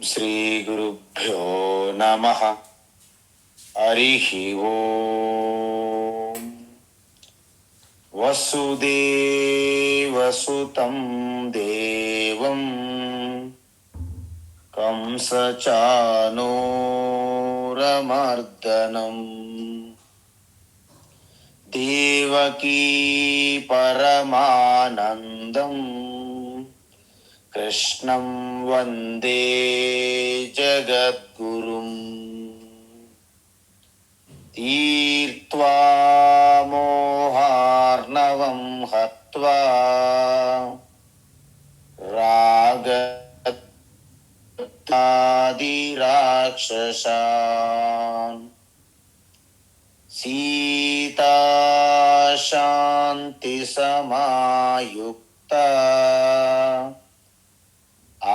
శ్రీగురుభ్యో నమః. హరిః ఓం. వసుదేవసుతం దేవం కంసచానూరమర్దనం దేవకీ పరమానందం కృష్ణం వందే జగద్గురుం. తీర్త్వా మోహార్ణవం హత్వా రాగతాదిరాక్షసాన్ సీతా శాంతి సమాయుక్త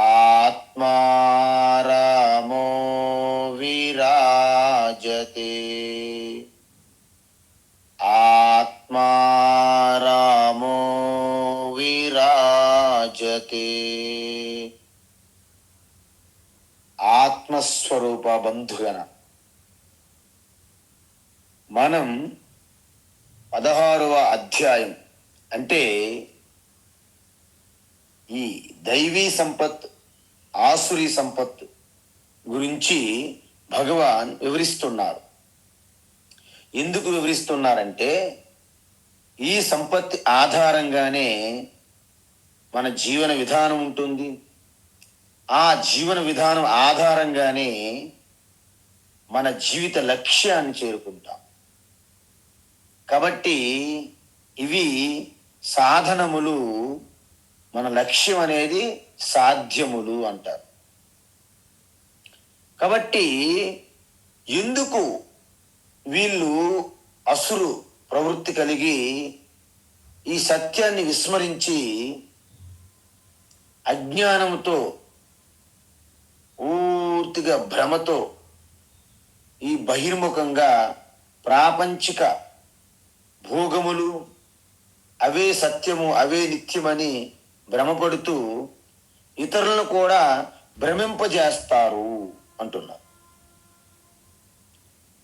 ఆత్మా రామో విరాజతే. ఆత్మా రామో విరాజతే. ఆత్మస్వరూప బంధుగణ, మనం 16వ అధ్యాయం అంటే ఈ దైవీ సంపత్ ఆసురీ సంపత్ గురించి భగవాన్ వివరిస్తున్నారు. ఎందుకు వివరిస్తున్నారంటే ఈ సంపత్తి ఆధారంగానే మన జీవన విధానం ఉంటుంది. ఆ జీవన విధానం ఆధారంగానే మన జీవిత లక్ష్యాన్ని చేరుకుంటాం. కాబట్టి ఇవి సాధనములు, మన లక్ష్యం అనేది సాధ్యములు అంటారు. కాబట్టి ఎందుకు వీళ్ళు అసురు ప్రవృత్తి కలిగి ఈ సత్యాన్ని విస్మరించి అజ్ఞానంతో పూర్తిగా భ్రమతో ఈ బహిర్ముఖంగా ప్రాపంచిక భోగములు అవే సత్యము అవే నిత్యమని భ్రమపడుతూ ఇతరులను కూడా భ్రమింపజేస్తారు అంటున్నారు.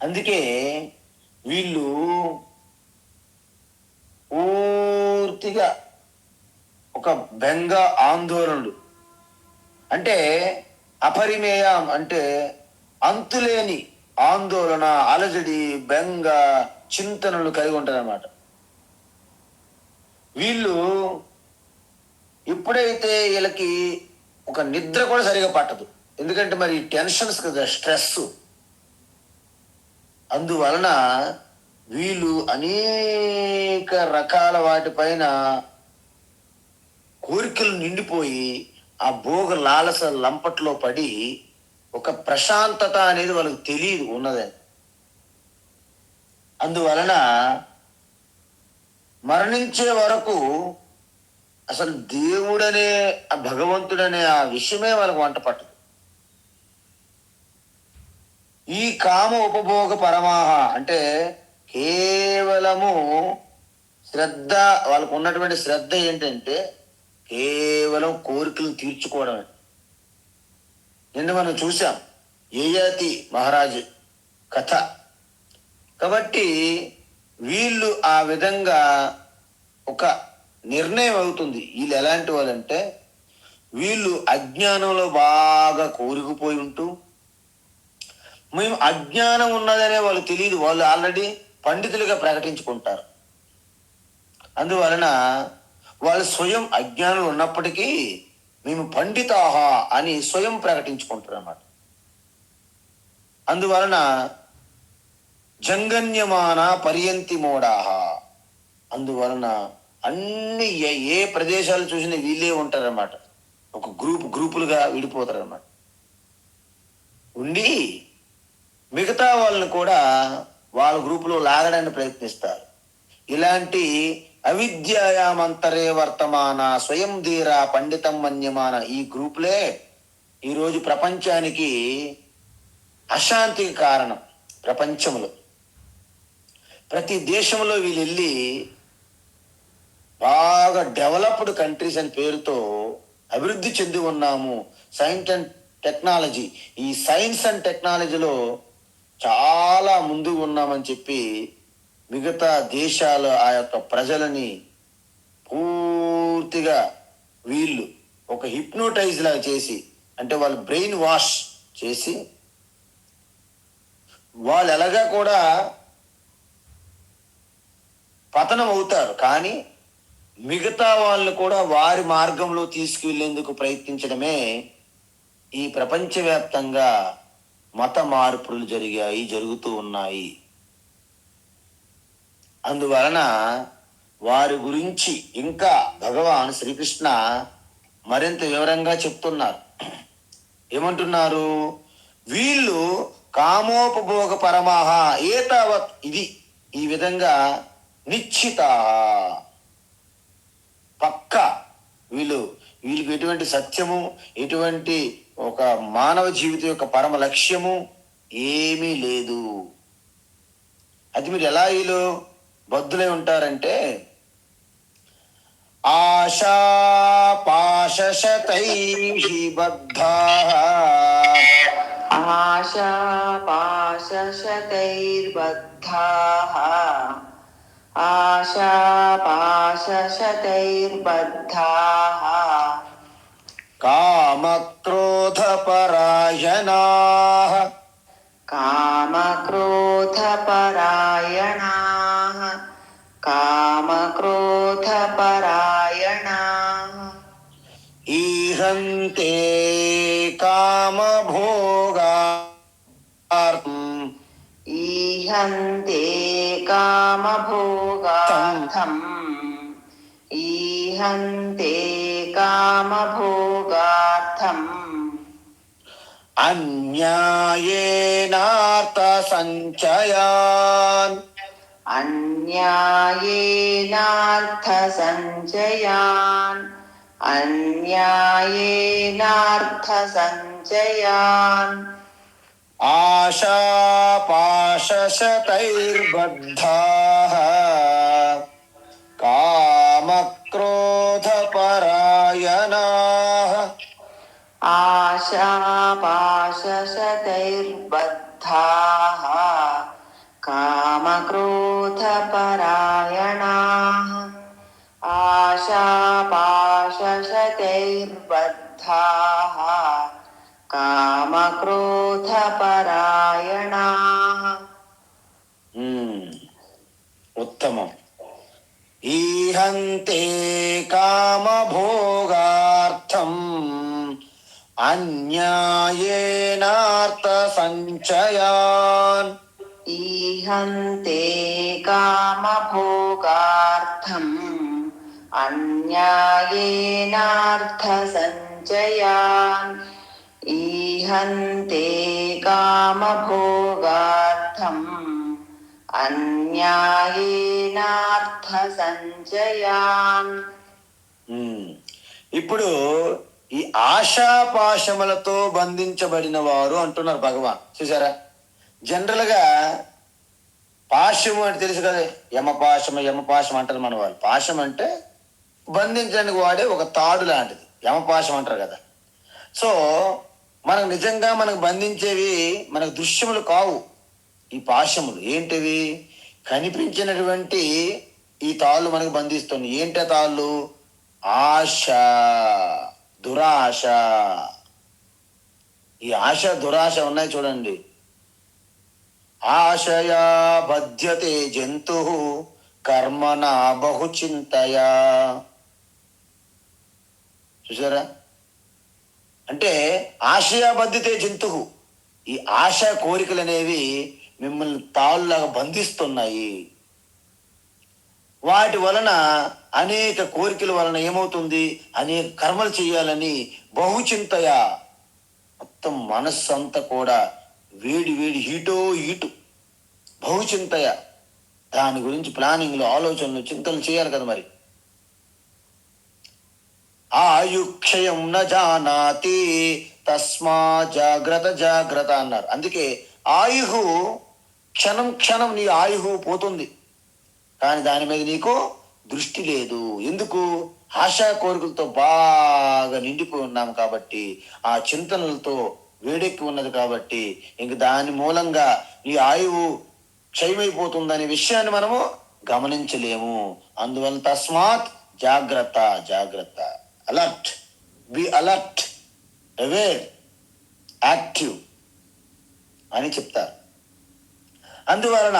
అందుకే వీళ్ళు పూర్తిగా ఒక బెంగ ఆందోళనలు అంటే అపరిమేయం అంటే అంతులేని ఆందోళన, అలజడి, బెంగ, చింతనలు కలిగి ఉంటారన్నమాట. వీళ్ళు ఎప్పుడైతే వీళ్ళకి ఒక నిద్ర కూడా సరిగా పట్టదు, ఎందుకంటే మరి టెన్షన్స్ కదా, స్ట్రెస్. అందువలన వీళ్ళు అనేక రకాల వాటిపైన కోరికలు నిండిపోయి ఆ భోగ లాలస లంపట్లో పడి ఒక ప్రశాంతత అనేది వాళ్ళకి తెలియదు ఉన్నదని. అందువలన మరణించే వరకు అసలు దేవుడనే ఆ భగవంతుడనే ఆ విషయమే వాళ్ళకు వంట పట్టదు. ఈ కామ ఉపభోగ పరమాహ అంటే కేవలము శ్రద్ధ, వాళ్ళకు ఉన్నటువంటి శ్రద్ధ ఏంటంటే కేవలం కోరికలు తీర్చుకోవడమే. నిన్న మనం చూసాం యయాతి మహారాజు కథ. కాబట్టి వీళ్ళు ఆ విధంగా ఒక నిర్ణయం అవుతుంది. వీళ్ళు ఎలాంటి వాళ్ళంటే వీళ్ళు అజ్ఞానంలో బాగా కోరికుపోయి ఉంటూ, మేము అజ్ఞానం ఉన్నదనే వాళ్ళు తెలియదు, వాళ్ళు ఆల్రెడీ పండితులుగా ప్రకటించుకుంటారు. అందువలన వాళ్ళు స్వయం అజ్ఞానం ఉన్నప్పటికీ మేము పండితాహ అని స్వయం ప్రకటించుకుంటారు అన్నమాట. అందువలన జంగన్యమాన పర్యంతి మోడాహ, అందువలన అన్ని ఏ ప్రదేశాలు చూసినా వీళ్ళే ఉంటారన్నమాట. ఒక గ్రూపులుగా విడిపోతారన్నమాట. ఉండి మిగతా వాళ్ళని కూడా వాళ్ళ గ్రూపులో లాగడానికి ప్రయత్నిస్తారు. ఇలాంటి అవిద్యాయామంతరే వర్తమాన స్వయం ధీర పండితం మన్యమాన ఈ గ్రూపులే ఈరోజు ప్రపంచానికి అశాంతికి కారణం. ప్రపంచంలో ప్రతి దేశంలో వీళ్ళు వెళ్ళి బాగా డెవలప్డ్ కంట్రీస్ అని పేరుతో అభివృద్ధి చెంది ఉన్నాము, సైన్స్ అండ్ టెక్నాలజీ, ఈ సైన్స్ అండ్ టెక్నాలజీలో చాలా ముందుకు ఉన్నామని చెప్పి మిగతా దేశాలు ఆ యొక్క ప్రజలని పూర్తిగా వీళ్ళు ఒక హిప్నోటైజ్ లాగా చేసి, అంటే వాళ్ళు బ్రెయిన్ వాష్ చేసి, వాళ్ళు ఎలాగా కూడా పతనం అవుతారు, కానీ మిగతా వాళ్ళు కూడా వారి మార్గంలో తీసుకువెళ్ళేందుకు ప్రయత్నించడమే ఈ ప్రపంచవ్యాప్తంగా మత మార్పులు జరుగుతూ ఉన్నాయి. అందువలన వారి గురించి ఇంకా భగవాన్ శ్రీకృష్ణ మరింత వివరంగా చెప్తున్నారు. ఏమంటున్నారు? వీళ్ళు కామోపభోగ పరమాహ ఏతావత్, ఇది ఈ విధంగా నిశ్చిత, పక్క, వీళ్ళకి ఎటువంటి సత్యము, ఎటువంటి ఒక మానవ జీవితం యొక్క పరమ లక్ష్యము ఏమీ లేదు. అది మీరు ఎలా వీళ్ళు బద్ధులై ఉంటారంటే, ఆశా పాశశతైః బద్ధాః, ఆశా పాశశతైర్బద్ధాః, ఆశా పాశశతైర్బద్ధాః, కామక్రోధపరాయణాః, కామక్రోధపరాయణాః, కామక్రోధపరాయణాః, ఈహంతే కామభోగార్థం, ఈహంతే కామభోగార్థం, ఈహంతే కామభోగార్థం, అన్యాయేనార్థ సంచయాన్, అన్యాయేనార్థ సంచయాన్, అన్యాయేనార్థ సంచయాన్, ఆశాపాశశతైర్బద్ధాః, కామక్రోధపరాయణాః, ఆశాపాశశతైర్బద్ధాః, కామక్రోధపరాయణాః, ఆశాపాశశతైర్బద్ధాః, కామక్రోధపరాయణాః. ఉత్తమం. ఈహంతే కామభోగార్థం అన్యాయేనార్థ సంచయాన్, ఈహంతే కామభోగార్థం అన్యాయేనార్థ సంచయాన్, ఈహంతే కామభోగార్థం అన్యాయేనార్థ సంచయాన్. ఇప్పుడు ఈ ఆశాపాశములతో బంధించబడిన వారు అంటున్నారు భగవాన్. చూసారా, జనరల్ గా పాశము అంటే తెలుసు కదా, యమపాశం అంటారు మన వాళ్ళు. పాశం అంటే బంధించడానికి వాడే ఒక తాడు లాంటిది, యమపాశం అంటారు కదా. సో మనకు నిజంగా మనకు బంధించేవి మనకు దృశ్యములు కావు. ఈ పాశములు ఏంటివి? కనిపించినటువంటి ఈ తాళ్ళు మనకు బంధిస్తుంది. ఏంటి తాళ్ళు? ఆశ, దురాశ. ఈ ఆశ దురాశ ఉన్నాయి చూడండి. ఆశయా బధ్యతే జంతు కర్మణా బహుచింతయా. చూసారా, అంటే ఆశయా బధ్యతే జంతు, ఈ ఆశ కోరికలు అనేవి మిమ్మల్ని తాళ్ళలాగా బంధిస్తున్నాయి. వాటి వలన అనేక కోరికల వలన ఏమవుతుంది? అనేక కర్మలు చేయాలని బహుచింతయ, మొత్తం మనస్సు అంతా కూడా వేడి హీటు బహుచింతయ. దాని గురించి ప్లానింగ్లు, ఆలోచనలు, చింతలు చేయాలి కదా. మరి ఆయుక్షయం న జానాతి తస్మా జాగ్రత్త అన్నారు. అందుకే క్షణం నీ ఆయుహు పోతుంది, కానీ దాని మీద నీకు దృష్టి లేదు. ఎందుకు? ఆశా కోరికలతో బాగా నిండిపోయి ఉన్నాము కాబట్టి, ఆ చింతనలతో వేడెక్కి ఉన్నది కాబట్టి, ఇంక దాని మూలంగా ఈ ఆయువు క్షయమైపోతుందనే విషయాన్ని మనము గమనించలేము. అందువల్ల తస్మాత్ జాగ్రత్త, జాగ్రత్త. Alert, be alert, aware, active అని చెప్తారు. అందువలన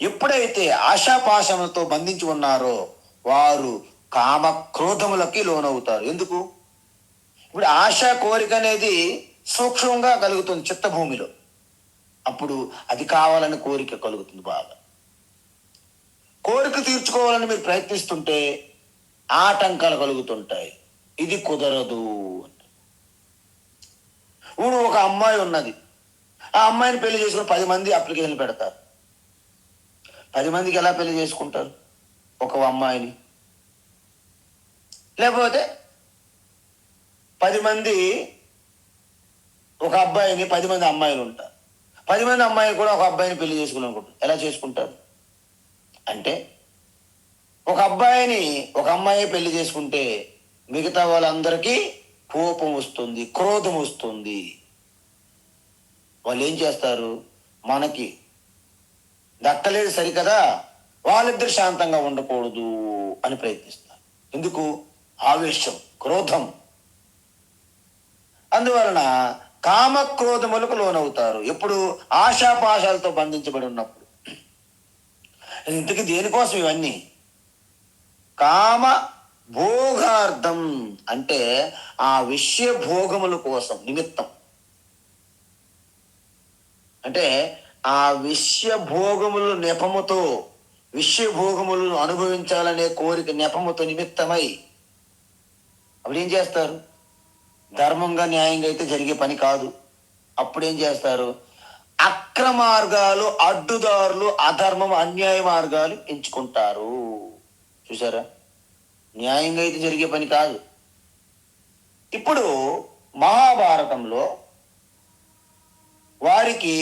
ఎప్పుడైతే ఆశాపాశములతో బంధించి ఉన్నారో వారు కామ క్రోధములకి లోనవుతారు. ఎందుకు? ఇప్పుడు ఆశ కోరిక అనేది సూక్ష్మంగా కలుగుతుంది చిత్తభూమిలో. అప్పుడు అది కావాలని కోరిక కలుగుతుంది బాగా. కోరిక తీర్చుకోవాలని మీరు ప్రయత్నిస్తుంటే ఆటంకాలు కలుగుతుంటాయి. ఇది కుదరదు. ఇప్పుడు ఒక అమ్మాయి ఉన్నది, ఆ అమ్మాయిని పెళ్లి చేసుకుని 10 మంది అప్లికేషన్లు పెడతారు. 10 మందికి ఎలా పెళ్లి చేసుకుంటారు ఒక అమ్మాయిని? లేకపోతే 10 మంది ఒక అబ్బాయిని, 10 మంది అమ్మాయిలు ఉంటారు. 10 మంది అమ్మాయిలు కూడా ఒక అబ్బాయిని పెళ్లి చేసుకోవాలనుకుంటారు. ఎలా చేసుకుంటారు? అంటే ఒక అబ్బాయిని ఒక అమ్మాయి పెళ్లి చేసుకుంటే మిగతా వాళ్ళందరికీ కోపం వస్తుంది, క్రోధం వస్తుంది. వాళ్ళు ఏం చేస్తారు? మనకి దక్కలేదు సరికదా, వాళ్ళిద్దరు శాంతంగా ఉండకూడదు అని ప్రయత్నిస్తారు. ఎందుకు? ఆవేశం, క్రోధం. అందువలన కామక్రోధములకు లోనవుతారు. ఎప్పుడు? ఆశాపాశాలతో బంధించబడి ఉన్నప్పుడు. ఇంతకీ దేనికోసం ఇవన్నీ? కామ భోగార్థం, అంటే ఆ విషయ భోగముల కోసం నిమిత్తం. అంటే ఆ విషయ భోగములు నెపముతో, విషయ భోగములను అనుభవించాలనే కోరిక నెపముతో నిమిత్తమై అప్పుడు ఏం చేస్తారు? ధర్మంగా న్యాయంగా అయితే జరిగే పని కాదు. అప్పుడేం చేస్తారు? అక్రమార్గాలు, అడ్డుదారులు, అధర్మం, అన్యాయ మార్గాలు ఎంచుకుంటారు. చూసారా? న్యాయంగా అయితే జరిగే పని కాదు. ఇప్పుడు మహాభారతంలో వారికి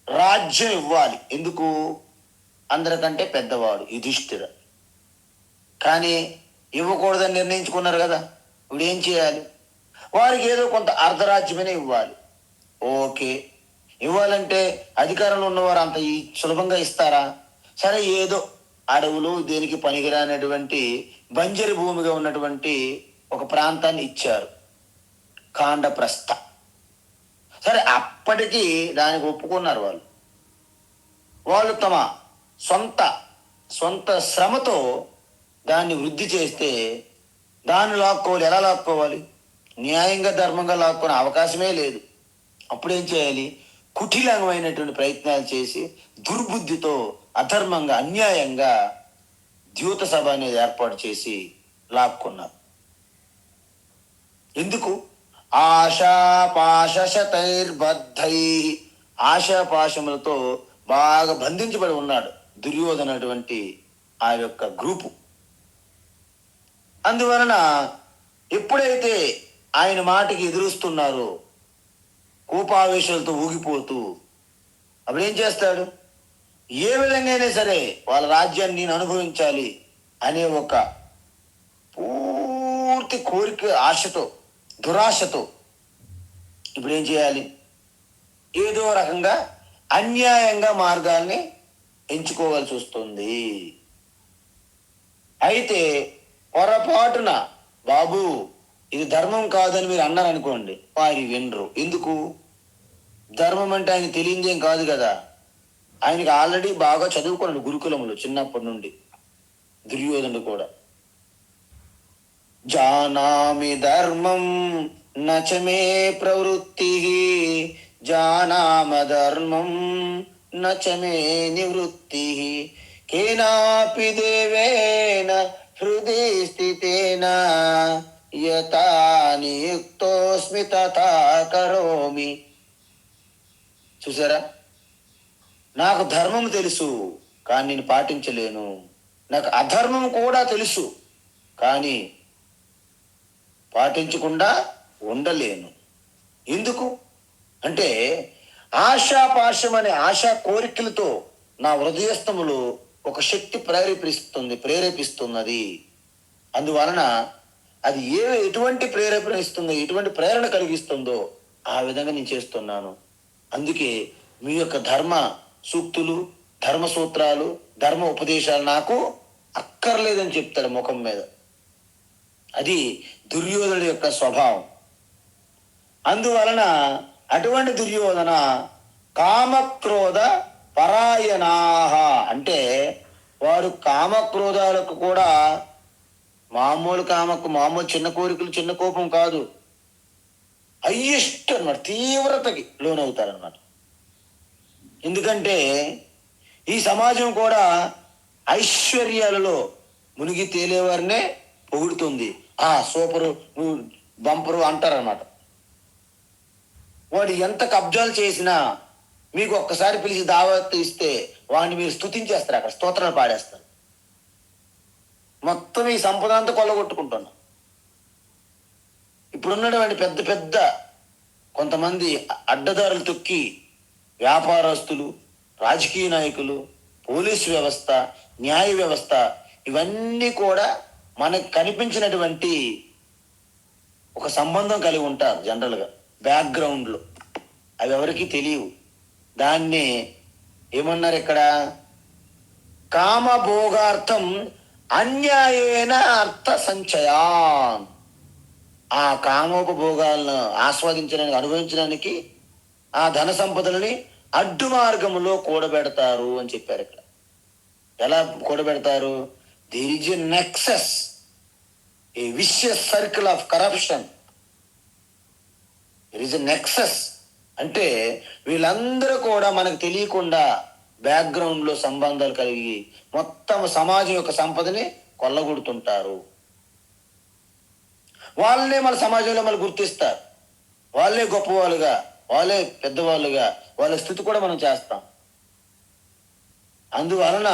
రాజ్యం ఇవ్వాలి. ఎందుకు? అందరికంటే పెద్దవాడు యుధిష్ఠిర. కానీ ఇవ్వకూడదని నిర్ణయించుకున్నారు కదా. ఇప్పుడు ఏం చేయాలి? వారికి ఏదో కొంత అర్ధరాజ్యమైనా ఇవ్వాలి. ఓకే, ఇవ్వాలంటే అధికారంలో ఉన్నవారు అంత సులభంగా ఇస్తారా? సరే, ఏదో అడవులు దేనికి పనికిరానటువంటి బంజరు భూమిగా ఉన్నటువంటి ఒక ప్రాంతాన్ని ఇచ్చారు, కాండప్రస్థ. సరే, అప్పటికి దానికి ఒప్పుకున్నారు వాళ్ళు. వాళ్ళు తమ సొంత శ్రమతో దాన్ని వృద్ధి చేస్తే దాన్ని లాక్కోవాలి. ఎలా లాక్కోవాలి? న్యాయంగా ధర్మంగా లాక్కునే అవకాశమే లేదు. అప్పుడేం చేయాలి? కుటిలమైనటువంటి ప్రయత్నాలు చేసి దుర్బుద్ధితో అధర్మంగా, అన్యాయంగా ద్యూత సభ అనేది ఏర్పాటు చేసి లాక్కున్నారు. ఎందుకు? ఆశాపాశతైర్బద్ధై, ఆశాపాశములతో బాగా బంధించబడి ఉన్నాడు దుర్యోధన అటువంటి ఆ యొక్క గ్రూపు. అందువలన ఎప్పుడైతే ఆయన మాటకి ఎదురుస్తున్నారో కోపావేశాలతో ఊగిపోతూ, అప్పుడు ఏం చేస్తాడు? ఏ విధంగా అయినా సరే వాళ్ళ రాజ్యాన్ని నేను అనుభవించాలి అనే ఒక పూర్తి కోరిక, ఆశతో, దురాశతో ఇప్పుడు ఏం చేయాలి? ఏదో రకంగా అన్యాయంగా మార్గాల్ని ఎంచుకోవాల్సి వస్తుంది. అయితే పొరపాటున బాబు ఇది ధర్మం కాదని మీరు అన్నారనుకోండి, వారి వినరు. ఎందుకు? ధర్మం అంటే ఆయన తెలియదేం కాదు కదా. ఆయనకి ఆల్రెడీ బాగా చదువుకున్నాడు గురుకులములు చిన్నప్పటి నుండి. దుర్యోధనుడు కూడా జానామి ధర్మం నచమే ప్రవృత్తి, జానామ ధర్మం నచమే నివృత్తి, కేనాపి దేవేన హృది స్థితేన యథా నియుక్తోస్మి తథా కరోమి. చూసారా? నాకు ధర్మం తెలుసు కానీ నేను పాటించలేను, నాకు అధర్మం కూడా తెలుసు కానీ పాటించకుండా ఉండలేను. ఎందుకు అంటే ఆశాపాశం అనే ఆశా కోరికలతో నా హృదయస్థములు ఒక శక్తి ప్రేరేపిస్తున్నది. అందువలన అది ఎటువంటి ప్రేరేపణ ఇస్తుందో, ఎటువంటి ప్రేరణ కలిగిస్తుందో ఆ విధంగా నేను చేస్తున్నాను. అందుకే మీ యొక్క ధర్మ సూక్తులు, ధర్మ సూత్రాలు, ధర్మ ఉపదేశాలు నాకు అక్కర్లేదని చెప్తాడు ముఖం మీద. అది దుర్యోధనుడి యొక్క స్వభావం. అందువలన అటువంటి దుర్యోధన కామక్రోధ పరాయణాహ అంటే వారు కామక్రోధాలకు కూడా మామూలు చిన్న కోరికలు, చిన్న కోపం కాదు, హయ్యెస్ట్ అన్నమాట, తీవ్రతకి లోనవుతారన్నమాట. ఎందుకంటే ఈ సమాజం కూడా ఐశ్వర్యాలలో మునిగి తేలేవారినే పొగుడుతుంది. Super, bumper అంటారన్నమాట. వాడు ఎంత కబ్జాలు చేసినా మీకు ఒక్కసారి పిలిచి దావత్ ఇస్తే వాడిని మీరు స్తుతించేస్తారు, అక్కడ స్తోత్రాలు పాడేస్తారు. మొత్తం ఈ సంపద అంతా కొల్లగొట్టుకుంటున్నాం. ఇప్పుడున్నటువంటి పెద్ద పెద్ద కొంతమంది అడ్డదారులు తొక్కి వ్యాపారస్తులు, రాజకీయ నాయకులు, పోలీసు వ్యవస్థ, న్యాయ వ్యవస్థ, ఇవన్నీ కూడా మనకు కనిపించినటువంటి ఒక సంబంధం కలిగి ఉంటారు జనరల్గా బ్యాక్గ్రౌండ్లో. అవి ఎవరికి తెలియవు. దాన్ని ఏమన్నారు ఇక్కడ? కామభోగార్థం అన్యాయేన అర్థ సంచయాన్. ఆ కామోపభోగాలను ఆస్వాదించడానికి, అనుభవించడానికి ఆ ధన సంపదలని అడ్డు మార్గములో కూడబెడతారు అని చెప్పారు ఇక్కడ. ఎలా కూడబెడతారు? There is a nexus, a vicious circle of corruption. There is a nexus అంటే వీళ్ళందరూ కూడా మనకు తెలియకుండా బ్యాక్గ్రౌండ్లో సంబంధాలు కలిగి మొత్తం సమాజం యొక్క సంపదని కొల్లగొడుతుంటారు. వాళ్ళే మన సమాజంలో మనం గుర్తిస్తారు. వాళ్ళే గొప్పవాళ్ళుగా, వాళ్ళే పెద్దవాళ్ళుగా, వాళ్ళ స్థితి కూడా మనం చేస్తాం. అందువలన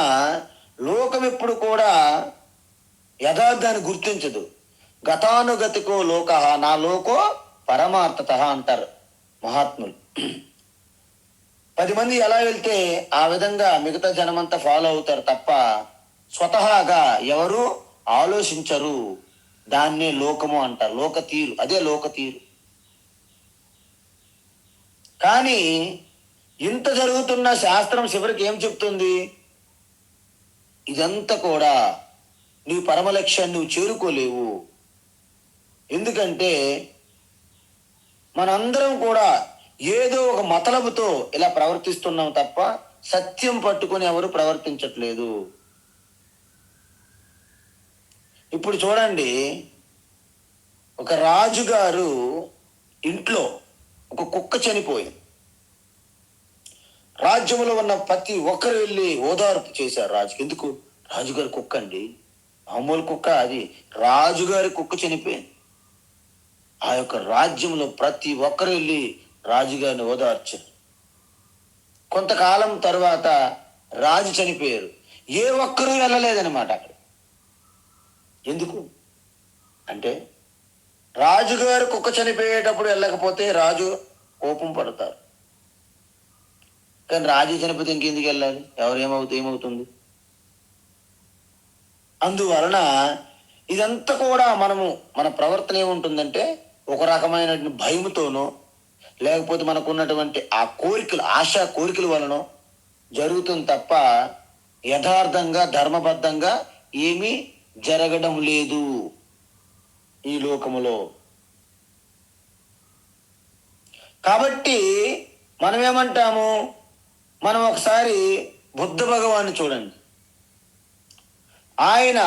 లోకం ఎప్పుడు కూడా యథార్థాన్ని గుర్తించదు. గతానుగతికో లోక నా లోకో పరమార్థత అంటారు మహాత్ములు. 10 మంది ఎలా వెళ్తే ఆ విధంగా మిగతా జనమంతా ఫాలో అవుతారు తప్ప స్వతహాగా ఎవరు ఆలోచించరు. దాన్నే లోకము అంటారు. లోక తీరు, అదే లోక తీరు. కానీ ఇంత జరుగుతున్న శాస్త్రం చివరికి ఏం చెప్తుంది? ఇదంతా కూడా నీ పరమ లక్ష్యాన్ని నువ్వు చేరుకోలేవు. ఎందుకంటే మనందరం కూడా ఏదో ఒక మతలబుతో ఇలా ప్రవర్తిస్తున్నాం తప్ప సత్యం పట్టుకొని ఎవరు ప్రవర్తించట్లేదు. ఇప్పుడు చూడండి, ఒక రాజుగారు ఇంట్లో ఒక కుక్క చనిపోయింది. రాజ్యంలో ఉన్న ప్రతి ఒక్కరు వెళ్ళి ఓదార్పు చేశారు రాజుకి. ఎందుకు? రాజుగారి కుక్క అండి, మామూలు కుక్క, అది రాజుగారి కుక్క చనిపోయింది. ఆ యొక్క రాజ్యంలో ప్రతి ఒక్కరు వెళ్ళి రాజుగారిని ఓదార్చారు. కొంతకాలం తర్వాత రాజు చనిపోయారు. ఏ ఒక్కరూ వెళ్ళలేదన్నమాట అక్కడ. ఎందుకు అంటే రాజుగారు కుక్క చనిపోయేటప్పుడు వెళ్ళకపోతే రాజు కోపం పడతారు. కానీ రాజు చనిపోతే ఇంకెందుకు వెళ్ళాలి? ఏమవుతుంది? అందువలన ఇదంతా కూడా మన ప్రవర్తన ఏముంటుందంటే ఒక రకమైన భయముతోనో లేకపోతే మనకున్నటువంటి ఆ కోరికలు, ఆశా కోరికల వలన జరుగుతుంది తప్ప యథార్థంగా ధర్మబద్ధంగా ఏమీ జరగడం లేదు ఈ లోకములో. కాబట్టి మనం ఏమంటాము? మనం ఒకసారి బుద్ధ భగవాన్ని చూడండి. ఆయన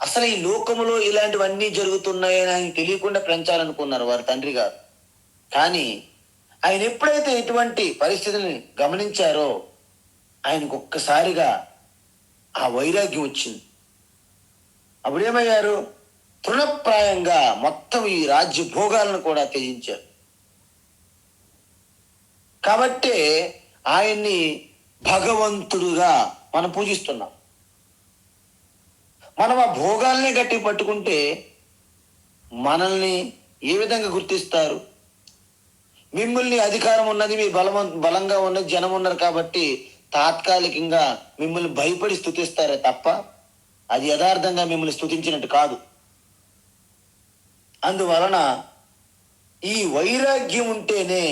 అసలు ఈ లోకములో ఇలాంటివన్నీ జరుగుతున్నాయని ఆయన తెలియకుండా పెంచాలనుకున్నారు వారి తండ్రి గారు. కానీ ఆయన ఎప్పుడైతే ఇటువంటి పరిస్థితుల్ని గమనించారో ఆయనకు ఒక్కసారిగా ఆ వైరాగ్యం వచ్చింది. అప్పుడేమయ్యారు? తృణప్రాయంగా మొత్తం ఈ రాజ్య భోగాలను కూడా త్యజించారు. కాబట్టే ఆయన్ని భగవంతుడుగా మనం పూజిస్తున్నాం. మనం ఆ భోగాల్ని గట్టి పట్టుకుంటే మనల్ని ఏ విధంగా గుర్తిస్తారు? మిమ్మల్ని అధికారం ఉన్నది, మీ బలంగా ఉన్నది, జనం ఉన్నారు కాబట్టి తాత్కాలికంగా మిమ్మల్ని భయపడి స్తుతిస్తారే తప్ప అది యథార్థంగా మిమ్మల్ని స్తుతించినట్టు కాదు. అందువలన ఈ వైరాగ్యం ఉంటేనే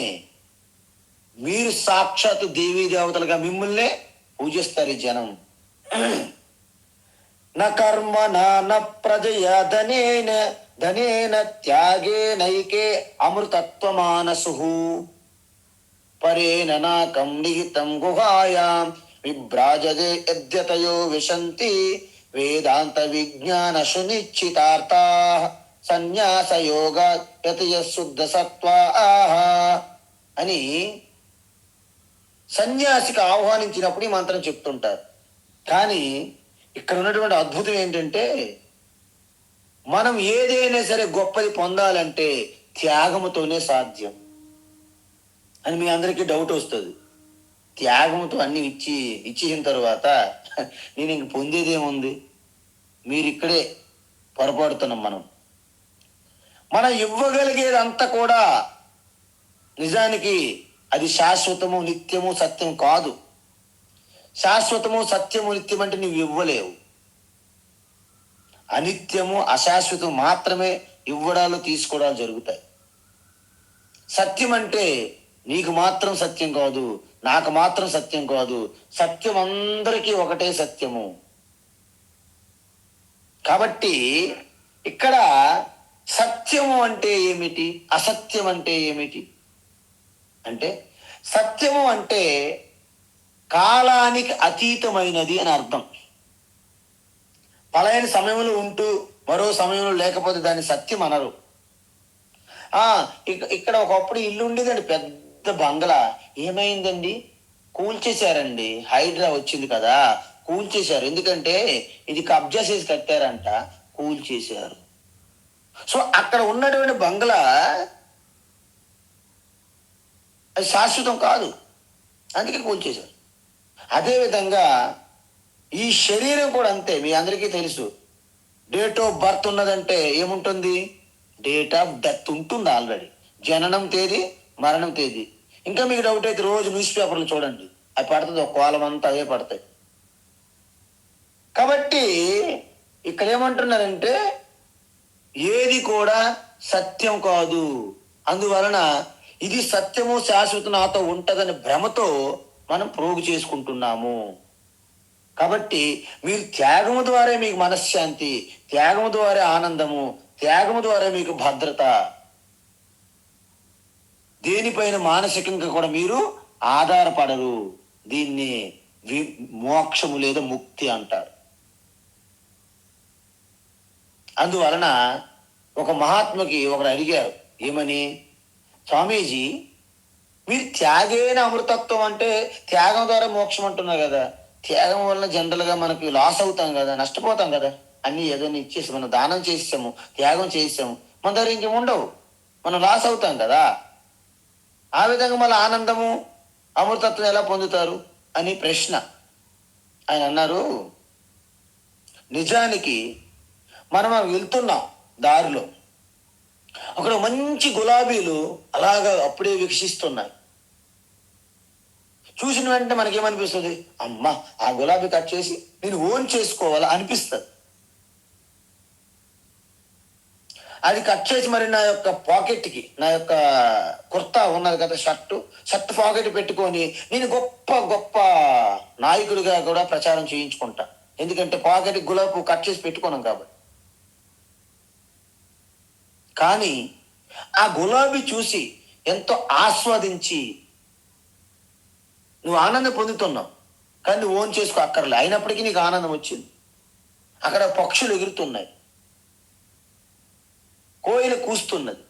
మీరు సాక్షాత్తు దేవీ దేవతలుగా మిమ్మల్నే పూజిస్తారు ఈ జనం. న కర్మ న ప్రజయ ధనేన ధనేన త్యాగే నైకే అమృతత్వమానసు పరేణ నాకం నిహితం గుహాయాం విభ్రాజతే యద్యతయో విశంతి వేదాంత విజ్ఞాన సునిశ్చితార్థా సన్యాస యోగ యతయ శుద్ధ సత్వా అని సన్యాసికి ఆహ్వానించినప్పుడు ఈ మంత్రం చెప్తుంటారు. కానీ ఇక్కడ ఉన్నటువంటి అద్భుతం ఏంటంటే మనం ఏదైనా సరే గొప్పది పొందాలంటే త్యాగముతోనే సాధ్యం అని మీ అందరికీ డౌట్ వస్తుంది. త్యాగముతో అన్ని ఇచ్చేసిన తర్వాత నేను ఇంక పొందేదేముంది? మీరు ఇక్కడే పొరపాడుతున్నాం. మనం ఇవ్వగలిగేదంతా కూడా నిజానికి అది శాశ్వతము నిత్యము సత్యం కాదు. శాశ్వతము సత్యము నిత్యం అంటే నువ్వు ఇవ్వలేవు. అనిత్యము అశాశ్వతం మాత్రమే ఇవ్వడాలు తీసుకోవడాలు జరుగుతాయి. సత్యం అంటే నీకు మాత్రం సత్యం కాదు, నాకు మాత్రం సత్యం కాదు, సత్యం అందరికీ ఒకటే సత్యము. కాబట్టి ఇక్కడ సత్యము అంటే ఏమిటి, అసత్యం అంటే ఏమిటి అంటే సత్యము అంటే కాలానికి అతీతమైనది అని అర్థం. పలాయన సమయంలో ఉంటూ మరో సమయంలో లేకపోతే దాన్ని సత్యం అనరు. ఇక్కడ ఒకప్పుడు ఇల్లు ఉండేదండి, పెద్ద బంగ్లా. ఏమైందండి? కూల్చేశారండి. హైడ్రా వచ్చింది కదా, కూల్చేశారు. ఎందుకంటే ఇది కబ్జా చేసి కట్టారంట, కూల్చేశారు. సో అక్కడ ఉన్నటువంటి బంగ్లా అది శాశ్వతం కాదు, అందుకే కూల్చేశారు. అదేవిధంగా ఈ శరీరం కూడా అంతే. మీ అందరికీ తెలుసు, డేట్ ఆఫ్ బర్త్ ఉన్నదంటే ఏముంటుంది? డేట్ ఆఫ్ డెత్ ఉంటుంది ఆల్రెడీ. జననం తేదీ, మరణం తేదీ. ఇంకా మీకు డౌట్ అయితే రోజు న్యూస్ పేపర్లు చూడండి, అవి పడుతుంది, ఒక కోలం అంతా అవే పడతాయి. కాబట్టి ఇక్కడ ఏమంటున్నారంటే ఏది కూడా సత్యం కాదు. అందువలన ఇది సత్యము శాశ్వతం నాతో ఉంటదని భ్రమతో మనం ప్రోగు చేసుకుంటున్నాము. కాబట్టి మీరు త్యాగము ద్వారా మీకు మనశ్శాంతి, త్యాగము ద్వారా ఆనందము, త్యాగము ద్వారా మీకు భద్రత, దేనిపైన మానసికంగా కూడా మీరు ఆధారపడరు. దీన్ని మోక్షము లేదా ముక్తి అంటారు. అందువలన ఒక మహాత్ముకి ఒకరు అడిగారు, ఏమని? స్వామీజీ, మీరు త్యాగేన అమృతత్వం అంటే త్యాగం ద్వారా మోక్షం అంటున్నారు కదా, త్యాగం వలన జనరల్గా మనకి లాస్ అవుతాం కదా, నష్టపోతాం కదా, అన్ని ఏదైనా ఇచ్చేసి మనం దానం చేసాము, త్యాగం చేసాము, మన దగ్గర ఇంకేం ఉండవు, మనం లాస్ అవుతాం కదా. ఆ విధంగా మళ్ళీ ఆనందము అమృతత్వం ఎలా పొందుతారు అని ప్రశ్న. ఆయన అన్నారు, నిజానికి మనం వెళ్తున్నాం, దారిలో అక్కడ మంచి గులాబీలు అలాగా అప్పుడే వికసిస్తున్నాయి. చూసిన వెంటనే మనకేమనిపిస్తుంది? అమ్మా, ఆ గులాబీ కట్ చేసి నేను ఓన్ చేసుకోవాలా అనిపిస్తుంది. అది కట్ చేసి మరి నా యొక్క పాకెట్కి, నా యొక్క కుర్తా ఉన్నది కదా, షర్ట్ పాకెట్ పెట్టుకొని నేను గొప్ప గొప్ప నాయకుడిగా కూడా ప్రచారం చేయించుకుంటా. ఎందుకంటే పాకెట్ గులాబీ కట్ చేసి పెట్టుకున్నాం కాబట్టి. కానీ ఆ గులాబీ చూసి ఎంతో ఆస్వాదించి నువ్వు ఆనందం పొందుతున్నావు, కానీ నువ్వు ఓన్ చేసుకో అక్కర్లే, అయినప్పటికీ నీకు ఆనందం వచ్చింది. అక్కడ పక్షులు ఎగురుతున్నాయి, కోయిల కూస్తున్నది.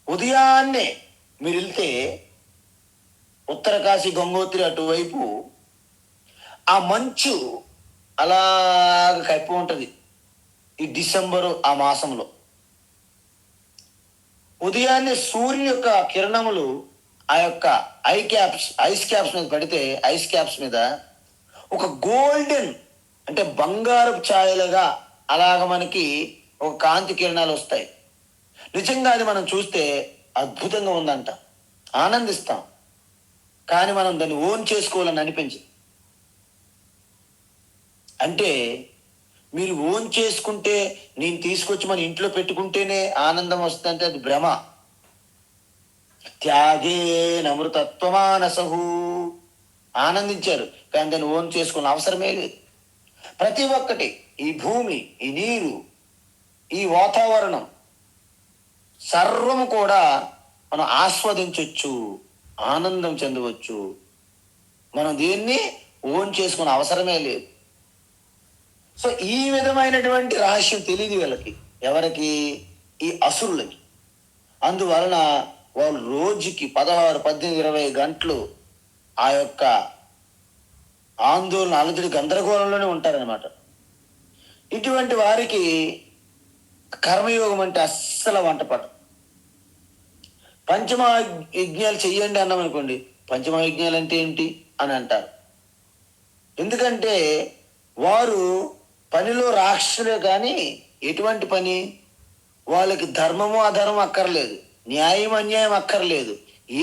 ఉదయాన్నే మీరు వెళ్తే ఉత్తరకాశీ గంగోత్రి అటువైపు ఆ మంచు అలాగ కప్పి ఉంటుంది. ఈ డిసెంబరు ఆ మాసంలో ఉదయాన్నే సూర్యుని యొక్క కిరణములు ఆ యొక్క ఐస్ క్యాప్స్ మీద పడితే, ఐస్ క్యాప్స్ మీద ఒక గోల్డెన్ అంటే బంగారపు ఛాయలుగా అలాగ మనకి ఒక కాంతి కిరణాలు వస్తాయి. నిజంగా అది మనం చూస్తే అద్భుతంగా ఉందంట, ఆనందిస్తాం. కానీ మనం దాన్ని ఓన్ చేసుకోవాలని అనిపించదు. అంటే మీరు ఓన్ చేసుకుంటే, నేను తీసుకొచ్చి మన ఇంట్లో పెట్టుకుంటేనే ఆనందం వస్తుందంటే అది భ్రమ. త్యాగే నమృతత్వమానసహు, ఆనందించారు కానీ దాన్ని ఓన్ చేసుకున్న అవసరమే లేదు. ప్రతి ఒక్కటి, ఈ భూమి, ఈ నీరు, ఈ వాతావరణం సర్వము కూడా మనం ఆస్వాదించవచ్చు, ఆనందం చెందవచ్చు. మనం దీన్ని ఓన్ చేసుకునే అవసరమే లేదు. సో ఈ విధమైనటువంటి రహస్యం తెలియదు వీళ్ళకి. ఎవరికి? ఈ అసురులకి. అందువలన వాళ్ళు రోజుకి 16, 18, 20 గంటలు ఆ యొక్క ఆందోళన, అలజడి, గందరగోళంలోనే ఉంటారనమాట. ఇటువంటి వారికి కర్మయోగం అంటే అస్సలు వంటపడదు. పంచమహాయజ్ఞాలు చెయ్యండి అన్నాం అనుకోండి, పంచమహాయజ్ఞాలు అంటే ఏంటి అని అంటారు. ఎందుకంటే వారు పనిలో రాక్షసులే, కానీ ఎటువంటి పని? వాళ్ళకి ధర్మము అధర్మం అక్కర్లేదు, న్యాయం అన్యాయం అక్కర్లేదు.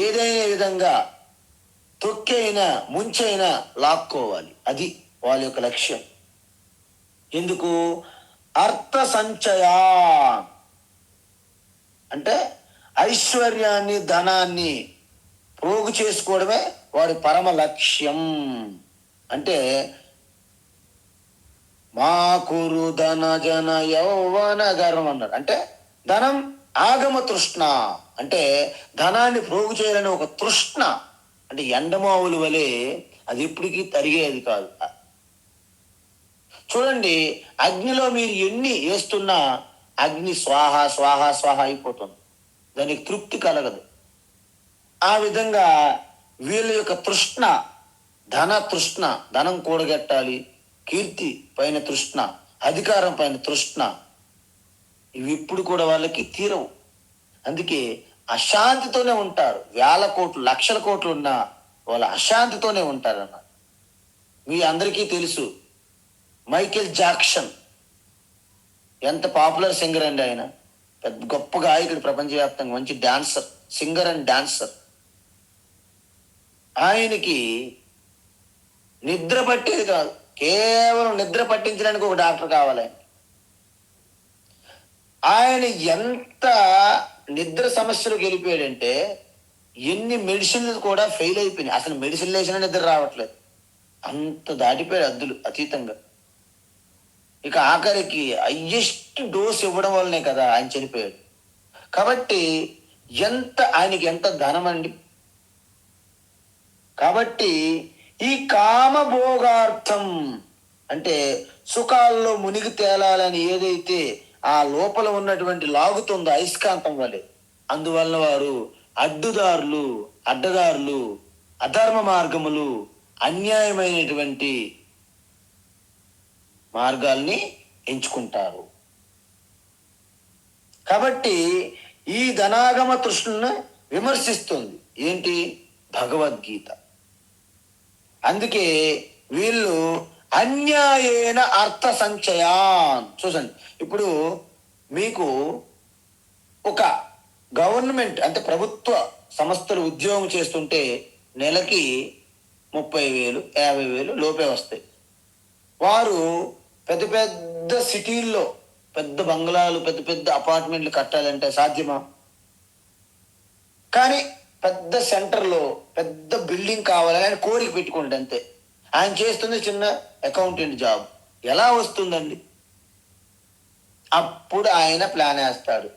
ఏదైనా విధంగా తొక్కైనా ముంచైనా లాక్కోవాలి, అది వాళ్ళ యొక్క లక్ష్యం. ఎందుకు? అర్థ సంచయా అంటే ఐశ్వర్యాన్ని, ధనాన్ని పోగు చేసుకోవడమే వాడి పరమ లక్ష్యం. అంటే మా కురు ధన జన యౌవన గర్వం అన్నారు. అంటే ధనం ఆగమ తృష్ణ, అంటే ధనాన్ని పోగు చేయాలని ఒక తృష్ణ. అంటే ఎండమావుల వలె అది ఎప్పటికీ తరిగేది కాదు. చూడండి, అగ్నిలో మీరు ఎన్ని వేస్తున్నా అగ్ని స్వాహ స్వాహ స్వాహ అయిపోతుంది, దానికి తృప్తి కలగదు. ఆ విధంగా వీళ్ళ యొక్క తృష్ణ, ధన తృష్ణ, ధనం కూడగట్టాలి, కీర్తి పైన తృష్ణ, అధికారం పైన తృష్ణ, ఇవి ఇప్పుడు కూడా వాళ్ళకి తీరవు. అందుకే అశాంతితోనే ఉంటారు. వేల కోట్లు, లక్షల కోట్లు ఉన్నా వాళ్ళు అశాంతితోనే ఉంటారన్నమాట. మీ అందరికీ తెలుసు, మైకేల్ జాక్సన్ ఎంత పాపులర్ సింగర్ అండి. ఆయన పెద్ద గొప్ప గాయకుడు, ప్రపంచవ్యాప్తంగా మంచి డాన్సర్, సింగర్ అండ్ డాన్సర్. ఆయనకి నిద్ర పట్టేది కాదు, కేవలం నిద్ర పట్టించడానికి ఒక డాక్టర్ కావాలి. ఆయన ఎంత నిద్ర సమస్యలకు వెళ్ళిపోయాడంటే ఎన్ని మెడిసిన్లు కూడా ఫెయిల్ అయిపోయినాయి. అసలు మెడిసిన్ వేసినా నిద్ర రావట్లేదు, అంత దాటిపోయాడు అద్దులు అతీతంగా. ఇక ఆఖరికి హయ్యెస్ట్ డోస్ ఇవ్వడం వల్లనే కదా ఆయన చనిపోయాడు. కాబట్టి ఆయనకి ఎంత ధనం అండి. కాబట్టి ఈ కామభోగార్థం అంటే సుఖాల్లో మునిగి తేలాలని ఏదైతే ఆ లోపల ఉన్నటువంటి లాగుతుందో అయస్కాంతం వలె, అందువలన వారు అడ్డుదారులు, అడ్డదారులు, అధర్మ మార్గములు, అన్యాయమైనటువంటి మార్గాల్ని ఎంచుకుంటారు. కాబట్టి ఈ ధనాగమ తృష్ణను విమర్శిస్తుంది ఏంటి? భగవద్గీత. అందుకే వీళ్ళు అన్యాయేన అర్థ సంచయాన్. చూసండి, ఇప్పుడు మీకు ఒక గవర్నమెంట్ అంటే ప్రభుత్వ సంస్థలు ఉద్యోగం చేస్తుంటే నెలకి 30,000, 50,000 లోపే వస్తాయి. వారు పెద్ద పెద్ద సిటీల్లో పెద్ద బంగ్లాలు, పెద్ద పెద్ద అపార్ట్మెంట్లు కట్టాలంటే సాధ్యమా? కానీ పెద్ద సెంటర్లో పెద్ద బిల్డింగ్ కావాలని ఆయన కోరిక పెట్టుకుంటే అంతే. ఆయన చేస్తుంది చిన్న అకౌంటెంట్ జాబ్, ఎలా వస్తుందండి? అప్పుడు ఆయన ప్లాన్ వేస్తాడు,